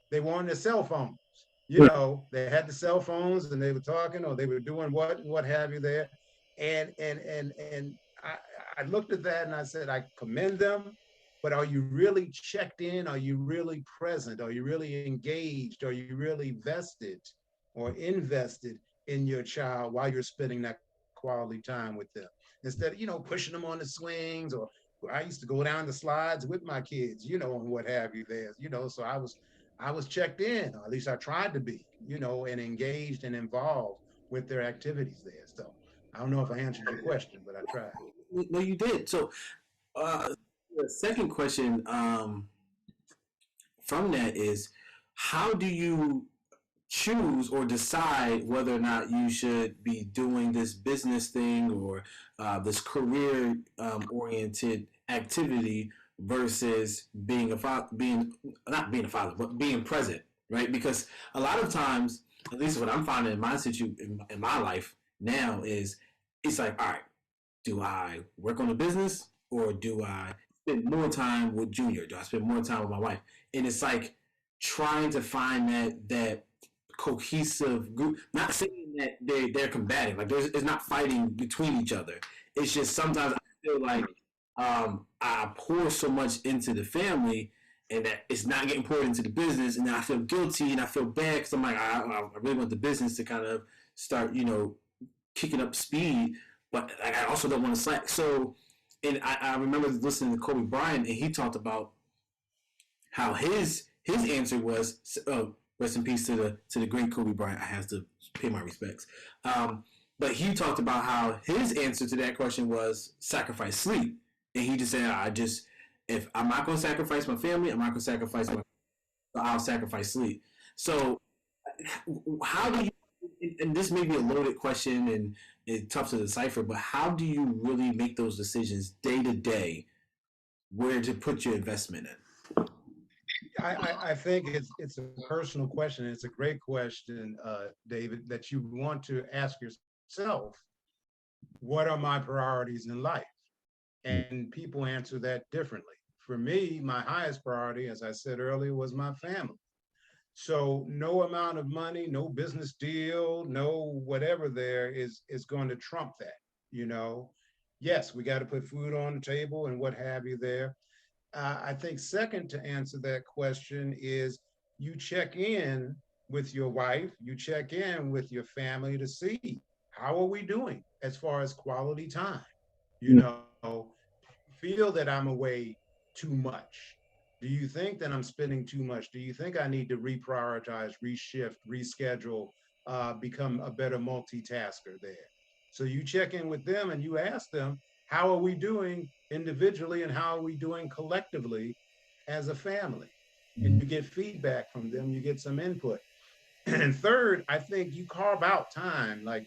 [SPEAKER 2] they were on their cell phones. They had the cell phones and they were talking or they were doing what have you there, and I looked at that and I said I commend them, but are you really checked in? Are you really present? Are you really engaged? Are you really vested or invested in your child while you're spending that quality time with them? Instead of, pushing them on the swings, or I used to go down the slides with my kids, and what have you there, so I was checked in, or at least I tried to be, and engaged and involved with their activities there. So I don't know if I answered your question, but I tried.
[SPEAKER 6] No, you did. So, the second question from that is, how do you choose or decide whether or not you should be doing this business thing or this career oriented activity versus being a father, being not being a father, but being present, right? Because a lot of times, at least what I'm finding in my in my life now is, it's like, all right, do I work on a business or do I spend more time with Junior? Do I spend more time with my wife? And it's like trying to find that cohesive group. Not saying that they're combating, like it's not fighting between each other. It's just sometimes I feel like I pour so much into the family and that it's not getting poured into the business, and then I feel guilty and I feel bad because I'm like I really want the business to kind of start kicking up speed, but I also don't want to slack. So, and I remember listening to Kobe Bryant, and he talked about how his answer was, rest in peace to the great Kobe Bryant. I have to pay my respects. But he talked about how his answer to that question was sacrifice sleep, and he just said, if I'm not going to sacrifice my family, I'm not going to sacrifice my, I'll sacrifice sleep. So how do you? And this may be a loaded question and it's tough to decipher, but how do you really make those decisions day to day where to put your investment in?
[SPEAKER 2] I think it's a personal question. It's a great question, David, that you want to ask yourself. What are my priorities in life? And people answer that differently. For me, my highest priority, as I said earlier, was my family. So no amount of money, no business deal, no whatever there is going to trump that. You know, yes, we got to put food on the table and what have you there. I think second to answer that question is you check in with your wife, you check in with your family to see how are we doing as far as quality time. You know, feel that I'm away too much? Do you think that I'm spending too much? Do you think I need to reprioritize, reshift, reschedule, become a better multitasker there? So you check in with them and you ask them, how are we doing individually and how are we doing collectively as a family? And you get feedback from them, you get some input. And third, I think you carve out time. Like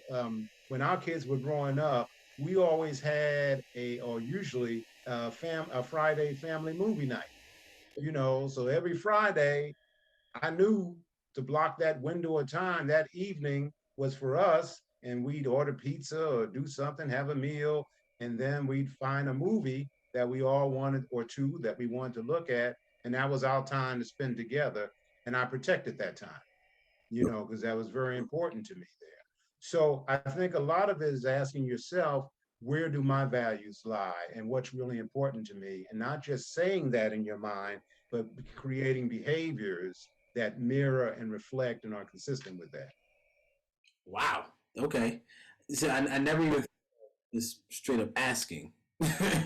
[SPEAKER 2] when our kids were growing up, we always had or usually a Friday family movie night. You know, so every Friday, I knew to block that window of time. That evening was for us, and we'd order pizza or do something, have a meal, and then we'd find a movie that we all wanted, or two that we wanted to look at, and that was our time to spend together. And I protected that time, you know, because that was very important to me there. So I think a lot of it is asking yourself, where do my values lie and what's really important to me? And not just saying that in your mind, but creating behaviors that mirror and reflect and are consistent with that.
[SPEAKER 6] Wow. Okay. So I never even just straight up asking.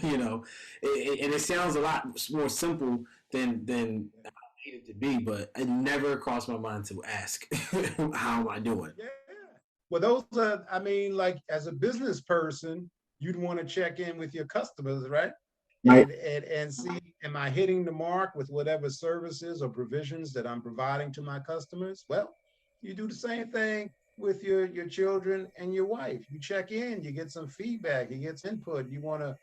[SPEAKER 6] you know, and it sounds a lot more simple than I need it to be, but it never crossed my mind to ask, how am I doing?
[SPEAKER 2] Yeah. Well, those are, I mean, like as a business person, you'd want to check in with your customers, right?
[SPEAKER 6] Right.
[SPEAKER 2] And see, am I hitting the mark with whatever services or provisions that I'm providing to my customers? Well, you do the same thing with your children and your wife. You check in, you get some feedback, you get some input. You want to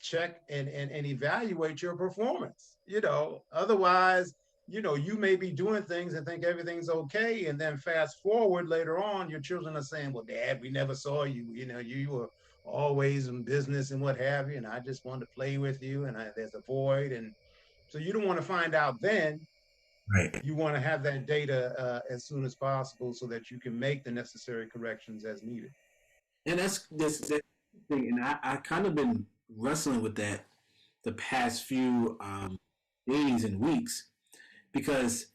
[SPEAKER 2] check and evaluate your performance. You know, otherwise, you know, you may be doing things and think everything's okay. And then fast forward later on, your children are saying, well, Dad, we never saw you. You know, you were always in business and what have you. And I just wanted to play with you. And there's a void. And so you don't want to find out then.
[SPEAKER 6] Right.
[SPEAKER 2] You want to have that data as soon as possible so that you can make the necessary corrections as needed.
[SPEAKER 6] And that's thing, and I kind of been wrestling with that the past few days and weeks because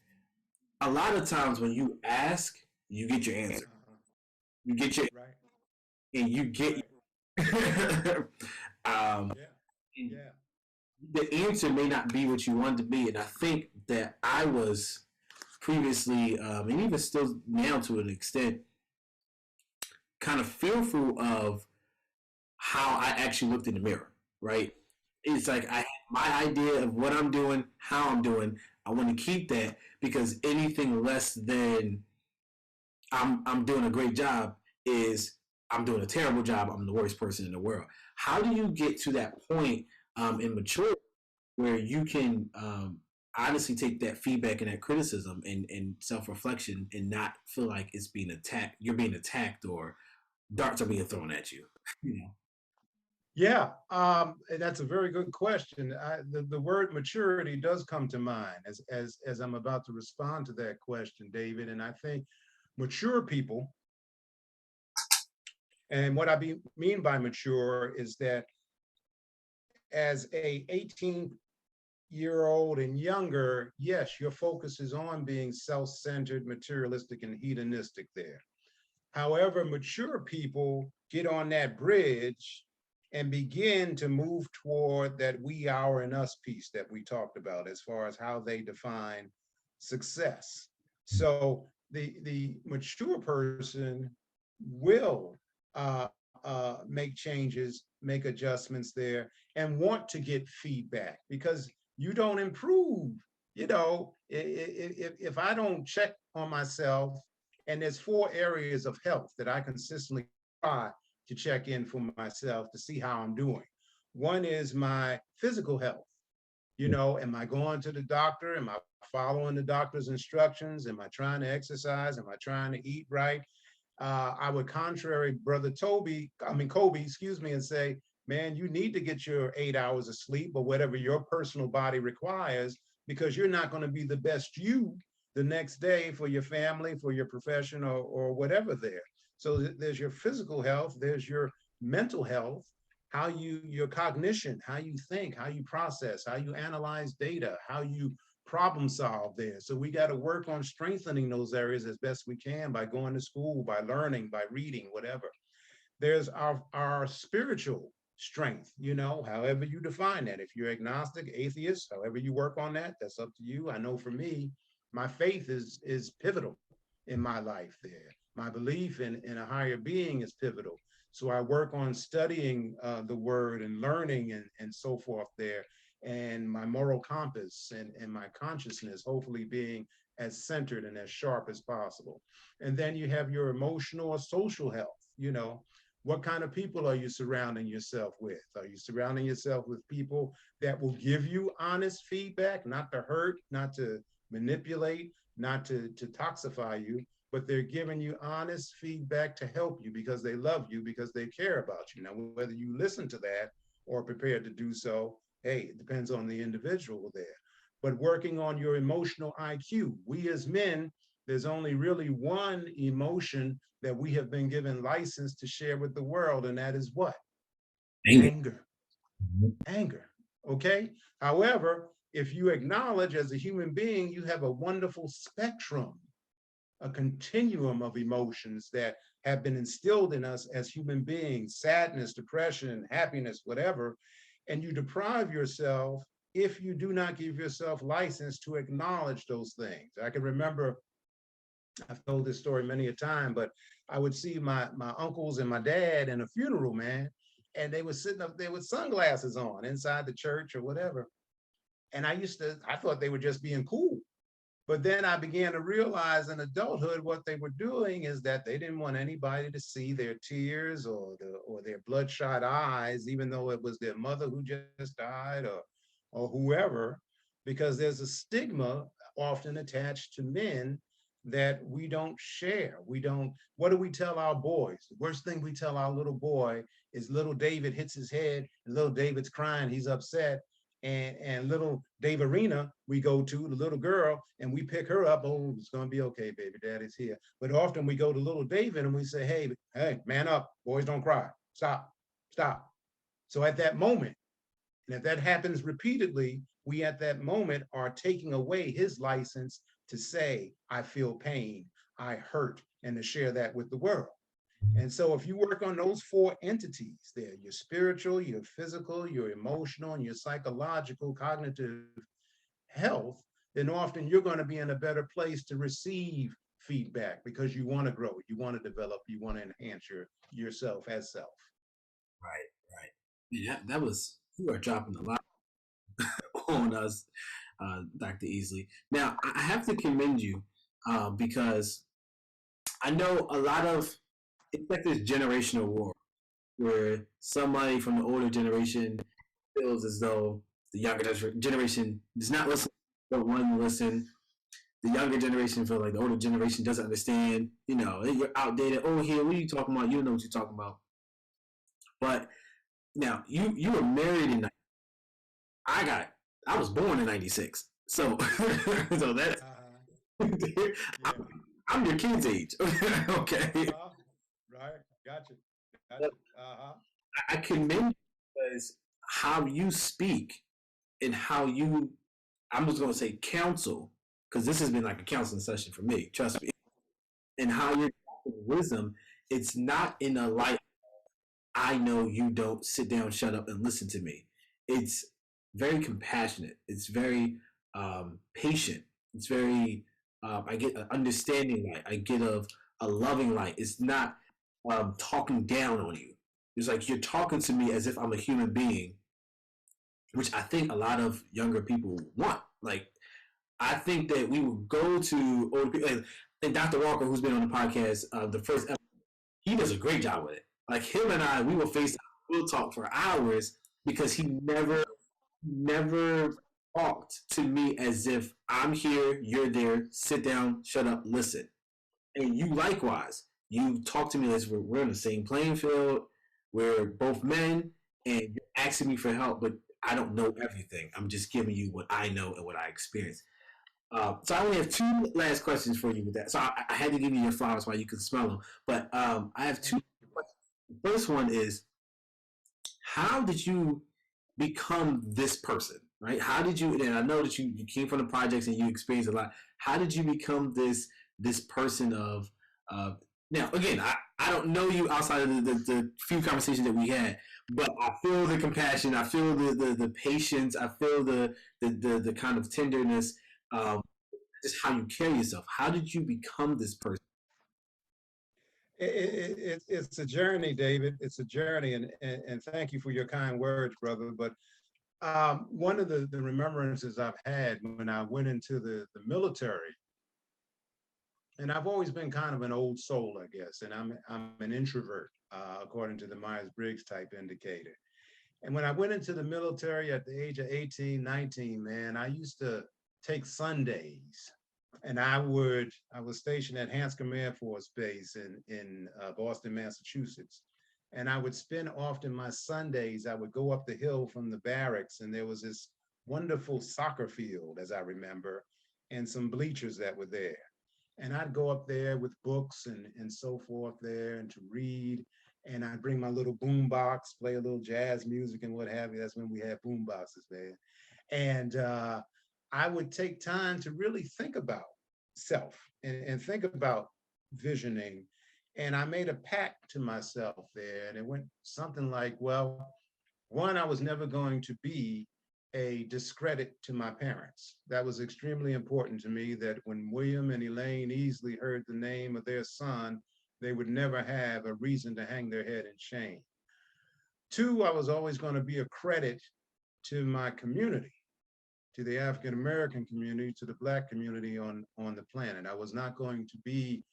[SPEAKER 6] a lot of times when you ask, you get your answer.
[SPEAKER 2] Uh-huh.
[SPEAKER 6] You get your
[SPEAKER 2] Right.
[SPEAKER 6] and you get
[SPEAKER 2] Right.
[SPEAKER 6] um,
[SPEAKER 2] Yeah.
[SPEAKER 6] and
[SPEAKER 2] Yeah.
[SPEAKER 6] the answer may not be what you want to be, and I think that I was previously, and even still now to an extent, kind of fearful of how I actually looked in the mirror, right? It's like I have my idea of what I'm doing, how I'm doing. I want to keep that because anything less than I'm doing a great job is I'm doing a terrible job. I'm the worst person in the world. How do you get to that point in maturity where you can honestly take that feedback and that criticism and self reflection and not feel like it's being attacked? You're being attacked or darts are being thrown at you. You know.
[SPEAKER 2] Yeah, and that's a very good question. The word maturity does come to mind as I'm about to respond to that question, David. And I think mature people, and what mean by mature is that as a 18-year-old and younger, yes, your focus is on being self-centered, materialistic, and hedonistic there. However, mature people get on that bridge and begin to move toward that we, our, and us piece that we talked about as far as how they define success. So the mature person will make changes, make adjustments there, and want to get feedback because you don't improve. You know, if I don't check on myself, and there's 4 areas of health that I consistently try to check in for myself to see how I'm doing. One is my physical health. You know, am I going to the doctor? Am I following the doctor's instructions? Am I trying to exercise? Am I trying to eat right? I would contrary brother Kobe, excuse me, and say, man, you need to get your 8 hours of sleep or whatever your personal body requires, because you're not going to be the best you the next day for your family, for your profession, or whatever there. So there's your physical health, there's your mental health, your cognition, how you think, how you process, how you analyze data, how you problem solve there. So we got to work on strengthening those areas as best we can by going to school, by learning, by reading, whatever. There's our spiritual strength, however you define that. If you're agnostic, atheist, however you work on that, that's up to you. I know for me, my faith is pivotal in my life there. My belief in a higher being is pivotal. So I work on studying the word and learning and so forth there, and my moral compass and my consciousness hopefully being as centered and as sharp as possible. And then you have your emotional or social health. What kind of people are you surrounding yourself with? Are you surrounding yourself with people that will give you honest feedback, not to hurt, not to manipulate, not to toxify you, but they're giving you honest feedback to help you because they love you, because they care about you. Now, whether you listen to that or prepared to do so, hey, it depends on the individual there. But working on your emotional IQ, we as men, there's only really one emotion that we have been given license to share with the world, and that is what? Anger. Anger. Okay. However, if you acknowledge as a human being, you have a wonderful spectrum, a continuum of emotions that have been instilled in us as human beings: sadness, depression, happiness, whatever. And you deprive yourself if you do not give yourself license to acknowledge those things. I can remember, I've told this story many a time, but I would see my uncles and my dad in a funeral, man, and they were sitting up there with sunglasses on inside the church or whatever. And I thought they were just being cool. But then I began to realize in adulthood what they were doing is that they didn't want anybody to see their tears or their bloodshot eyes, even though it was their mother who just died or whoever, because there's a stigma often attached to men that we don't share. What do we tell our boys? The worst thing we tell our little boy is little David hits his head and little David's crying, he's upset. And little Daverina, we go to the little girl and we pick her up. Oh, it's going to be okay, baby, daddy's here. But often we go to little David and we say, hey, man up, boys don't cry. Stop. So at that moment, and if that happens repeatedly, we at that moment are taking away his license to say, I feel pain, I hurt, and to share that with the world. And so if you work on those four entities there, your spiritual, your physical, your emotional, and your psychological, cognitive health, then often you're going to be in a better place to receive feedback because you want to grow, you want to develop, you want to enhance yourself as self.
[SPEAKER 6] Right. Yeah, you are dropping a lot on us, Dr. Easley. Now, I have to commend you because I know a lot of, it's like this generational war where somebody from the older generation feels as though the younger generation does not listen, don't want to listen. The younger generation feels like the older generation doesn't understand. You're outdated. Oh, here, what are you talking about? You don't know what you're talking about. But now you were married in I was born in 96. So that I'm your kid's age. Okay.
[SPEAKER 2] Right. Gotcha.
[SPEAKER 6] I commend you because how you speak and how you, I'm just going to say counsel, because this has been like a counseling session for me, trust me, and how you're talking wisdom, it's not in a light, I know you don't, sit down, shut up, and listen to me. It's very compassionate. It's very patient. It's very, I get an understanding light. I get a loving light. It's not talking down on you. It's like you're talking to me as if I'm a human being, which I think a lot of younger people want. Like, I think that we would go to older people, and Dr. Walker, who's been on the podcast, the first episode, he does a great job with it. Like him and I, we will FaceTime, we'll talk for hours because he never talked to me as if I'm here, you're there, sit down, shut up, listen. And you likewise, you talk to me as we're in the same playing field, we're both men, and you're asking me for help, but I don't know everything. I'm just giving you what I know and what I experience. So I only have two last questions for you with that. So I had to give you your flowers while you could smell them. But I have two questions. The first one is, how did you become this person, right? How did you? And I know that you came from the projects and you experienced a lot. How did you become this person of now? Again, I don't know you outside of the few conversations that we had, but I feel the compassion, I feel the patience, I feel the kind of tenderness, just how you carry yourself. How did you become this person?
[SPEAKER 2] It's a journey, David. It's a journey, and thank you for your kind words, brother. But one of the remembrances I've had when I went into the military, and I've always been kind of an old soul, I guess, and I'm an introvert, according to the Myers-Briggs type indicator. And when I went into the military at the age of 18, 19, man, I used to take Sundays, and I was stationed at Hanscom Air Force Base in Boston, Massachusetts. And I would spend often my Sundays, I would go up the hill from the barracks, and there was this wonderful soccer field, as I remember, and some bleachers that were there. And I'd go up there with books and so forth there and to read. And I'd bring my little boom box, play a little jazz music and what have you. That's when we had boom boxes, man. And I would take time to really think about self and think about visioning. And I made a pact to myself there. And it went something like, well, one, I was never going to be a discredit to my parents. That was extremely important to me, that when William and Elaine Easley heard the name of their son, they would never have a reason to hang their head in shame. Two, I was always going to be a credit to my community, to the African American community, to the Black community on the planet. I was not going to be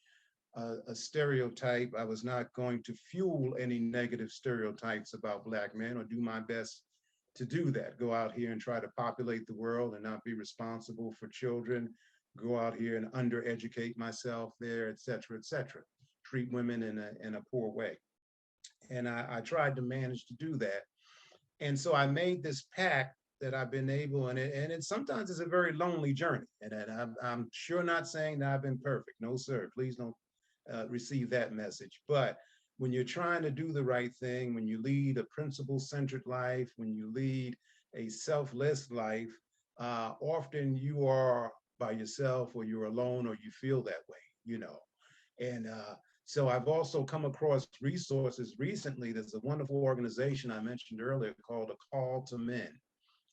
[SPEAKER 2] a stereotype. I was not going to fuel any negative stereotypes about Black men, or do my best to do that. Go out here and try to populate the world and not be responsible for children. Go out here and undereducate myself there, et cetera, et cetera. Treat women in a poor way. And I tried to manage to do that. And so I made this pact that I've been able, and it sometimes is a very lonely journey. And I'm sure not saying that I've been perfect. No, sir, please don't receive that message. But when you're trying to do the right thing, when you lead a principle-centered life, when you lead a selfless life, often you are by yourself, or you're alone, or you feel that way, you know. And so I've also come across resources recently. There's a wonderful organization I mentioned earlier called A Call to Men.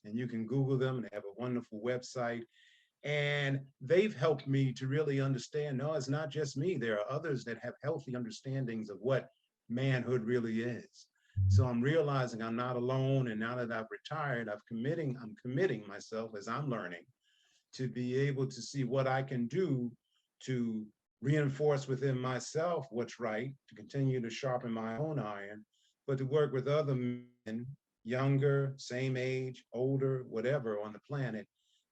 [SPEAKER 2] And you can Google them, and they have a wonderful website. And they've helped me to really understand, no, it's not just me. There are others that have healthy understandings of what manhood really is. So I'm realizing I'm not alone. And now that I've retired, I'm committing myself, as I'm learning, to be able to see what I can do to reinforce within myself what's right, to continue to sharpen my own iron, but to work with other men, younger, same age, older, whatever on the planet,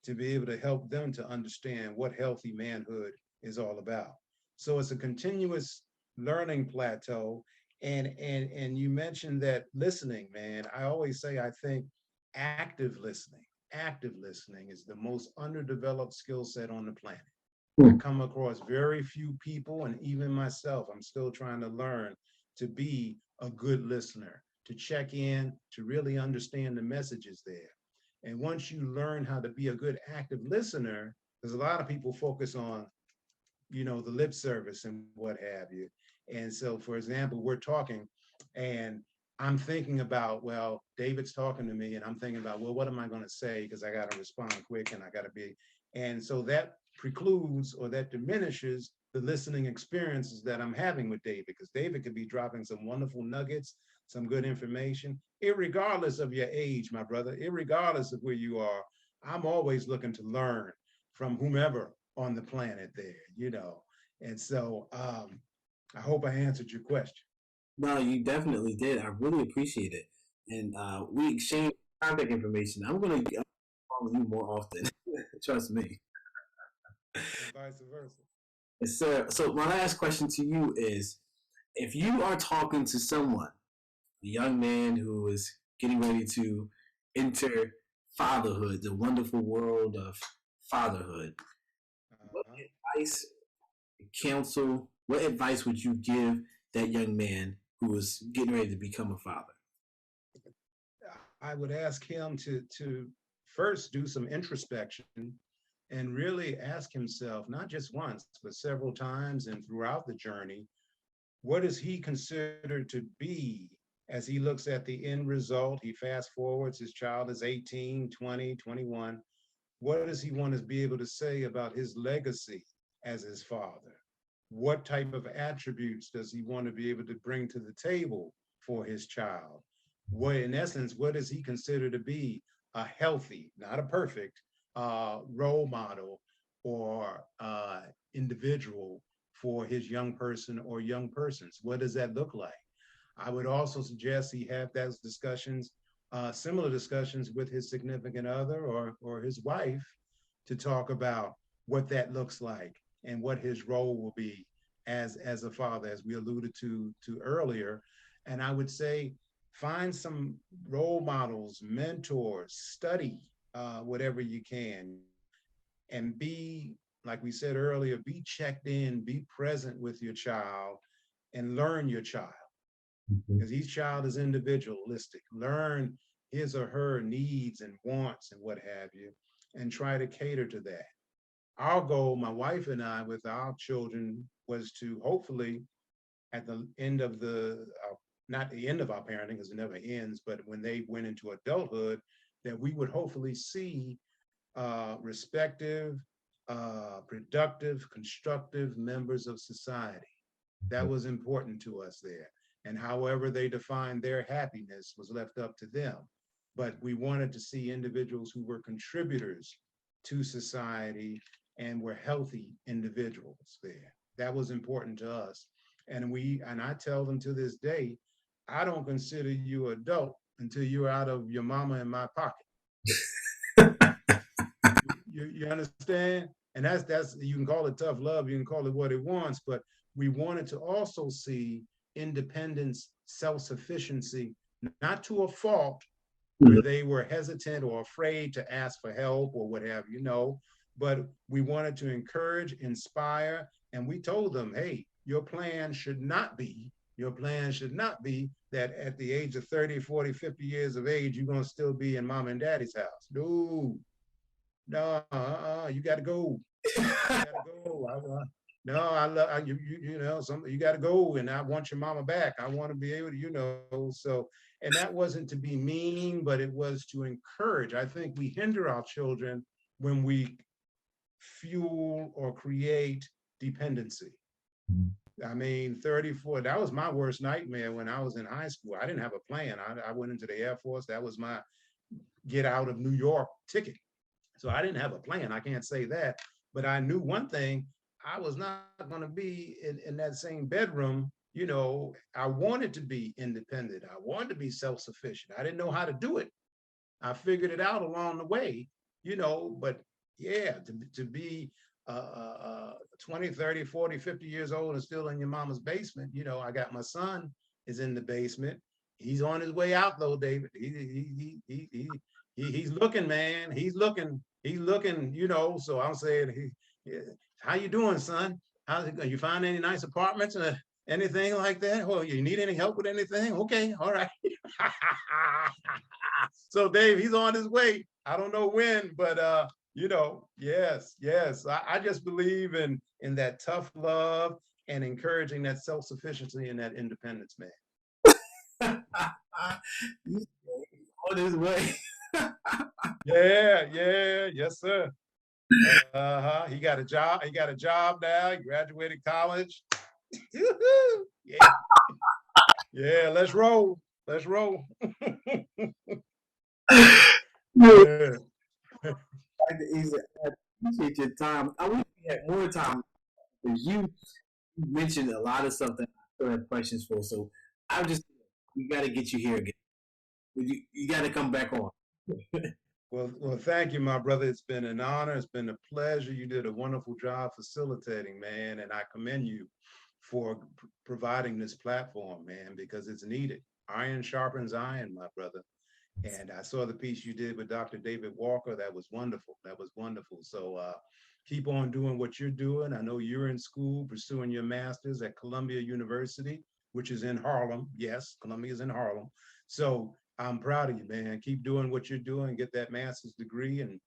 [SPEAKER 2] to be able to help them to understand what healthy manhood is all about. So it's a continuous learning plateau. And you mentioned that listening, man. I always say, I think active listening is the most underdeveloped skill set on the planet. I come across very few people, and even myself, I'm still trying to learn to be a good listener, to check in, to really understand the messages there. And once you learn how to be a good active listener, there's a lot of people focus on, you know, the lip service and what have you. And so, for example, we're talking and I'm thinking about, well, David's talking to me, and I'm thinking about, well, what am I going to say? Because I got to respond quick and I got to be. And so that precludes, or that diminishes, the listening experiences that I'm having with David, because David could be dropping some wonderful nuggets, some good information, irregardless of your age, my brother, irregardless of where you are. I'm always looking to learn from whomever on the planet there, you know. And so I hope I answered your question.
[SPEAKER 6] No, you definitely did. I really appreciate it. And we exchange contact information. I'm going to follow you more often. Trust me.
[SPEAKER 2] And vice versa.
[SPEAKER 6] Yes, sir. So my last question to you is, if you are talking to someone, a young man who is getting ready to enter fatherhood, the wonderful world of fatherhood, what advice, counsel, what advice would you give that young man who is getting ready to become a father?
[SPEAKER 2] I would ask him to first do some introspection and really ask himself, not just once, but several times and throughout the journey, what does he consider to be as he looks at the end result? He fast forwards, his child is 18, 20, 21. What does he want to be able to say about his legacy as his father? What type of attributes does he want to be able to bring to the table for his child? What, in essence, what does he consider to be a healthy, not a perfect, role model or individual for his young person or young persons? What does that look like? I would also suggest he have those discussions, similar discussions with his significant other or his wife to talk about what that looks like and what his role will be as a father, as we alluded to earlier. And I would say find some role models, mentors, study whatever you can, and be, like we said earlier, be checked in, be present with your child and learn your child, because each child is individualistic. Learn his or her needs and wants and what have you, and try to cater to that. Our goal, my wife and I, with our children, was to hopefully at the end of not the end of our parenting, because it never ends, but when they went into adulthood, that we would hopefully see respective, productive, constructive members of society. That was important to us there. And however they defined their happiness was left up to them. But we wanted to see individuals who were contributors to society and were healthy individuals there. That was important to us. And I tell them to this day, I don't consider you adult until you're out of your mama and my pocket. You understand? And that's you can call it tough love, you can call it what it wants, but we wanted to also see independence, self-sufficiency, not to a fault where they were hesitant or afraid to ask for help or what have you, no, but we wanted to encourage, inspire, and we told them, hey, your plan should not be that at the age of 30, 40, 50 years of age, you're going to still be in mom and daddy's house. No, you got to go. You got to go. No, I love you. You know, you got to go, and I want your mama back. I want to be able to, you know. So, and that wasn't to be mean, but it was to encourage. I think we hinder our children when we fuel or create dependency. I mean, 34, that was my worst nightmare when I was in high school. I didn't have a plan. I went into the Air Force. That was my get out of New York ticket. So I didn't have a plan. I can't say that. But I knew one thing, I was not going to be in that same bedroom. You know, I wanted to be independent. I wanted to be self-sufficient. I didn't know how to do it. I figured it out along the way, you know, but yeah, to be 20, 30, 40, 50 years old and still in your mama's basement, you know, I got my son is in the basement. He's on his way out though, David. He's looking, man. He's looking, you know, so I'm saying, how you doing, son? You find any nice apartments or anything like that? Well, you need any help with anything? Okay, all right. So Dave, he's on his way. I don't know when, but you know, yes. I just believe in that tough love and encouraging that self-sufficiency and that independence, man.
[SPEAKER 6] On his way.
[SPEAKER 2] Yes, sir. He got a job. He got a job now. He graduated college. Yeah. Let's roll. Yeah.
[SPEAKER 6] I appreciate your time. I wish we had more time because you mentioned a lot of stuff that I still have questions for. So we got to get you here again. You got to come back on.
[SPEAKER 2] Well, thank you, my brother. It's been an honor. It's been a pleasure. You did a wonderful job facilitating, man, and I commend you for providing this platform, man, because it's needed. Iron sharpens iron, my brother. And I saw the piece you did with Dr. David Walker. That was wonderful. So keep on doing what you're doing. I know you're in school pursuing your master's at Columbia University, which is in Harlem. Yes, Columbia is in Harlem. So I'm proud of you, man. Keep doing what you're doing, get that master's degree, and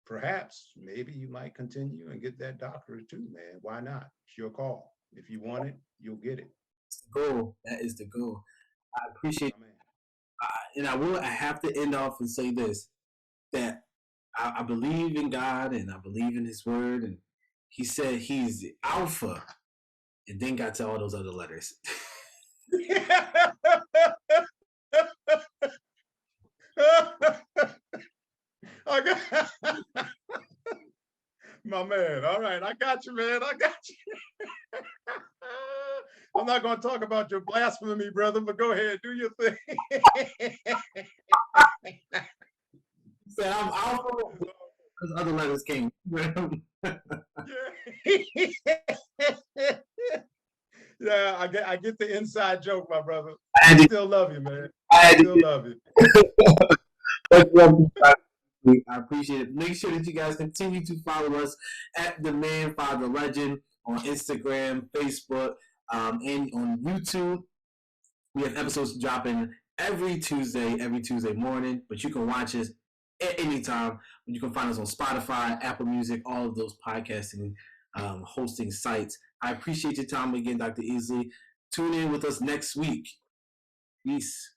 [SPEAKER 2] perhaps maybe you might continue and get that doctorate too, man. Why not? It's your call. If you want it, you'll get it.
[SPEAKER 6] It's the goal. That is the goal. I appreciate,
[SPEAKER 2] My man.
[SPEAKER 6] and I have to end off and say this, that I believe in God and I believe in His Word, and He said He's the Alpha, and then got to all those other letters.
[SPEAKER 2] I got my man. All right, I got you, man. I got you. I'm not going to talk about your blasphemy, brother, but go ahead, do your thing.
[SPEAKER 6] He said, I'm Alpha. Those other letters came.
[SPEAKER 2] Yeah, I get the inside joke, my brother.
[SPEAKER 6] I
[SPEAKER 2] I still love you, man. I still love you.
[SPEAKER 6] I appreciate it. Make sure that you guys continue to follow us at The Man Father Legend on Instagram, Facebook, and on YouTube. We have episodes dropping every Tuesday morning, but you can watch us at any time. You can find us on Spotify, Apple Music, all of those podcasting hosting sites. I appreciate your time again, Dr. Easley. Tune in with us next week. Peace.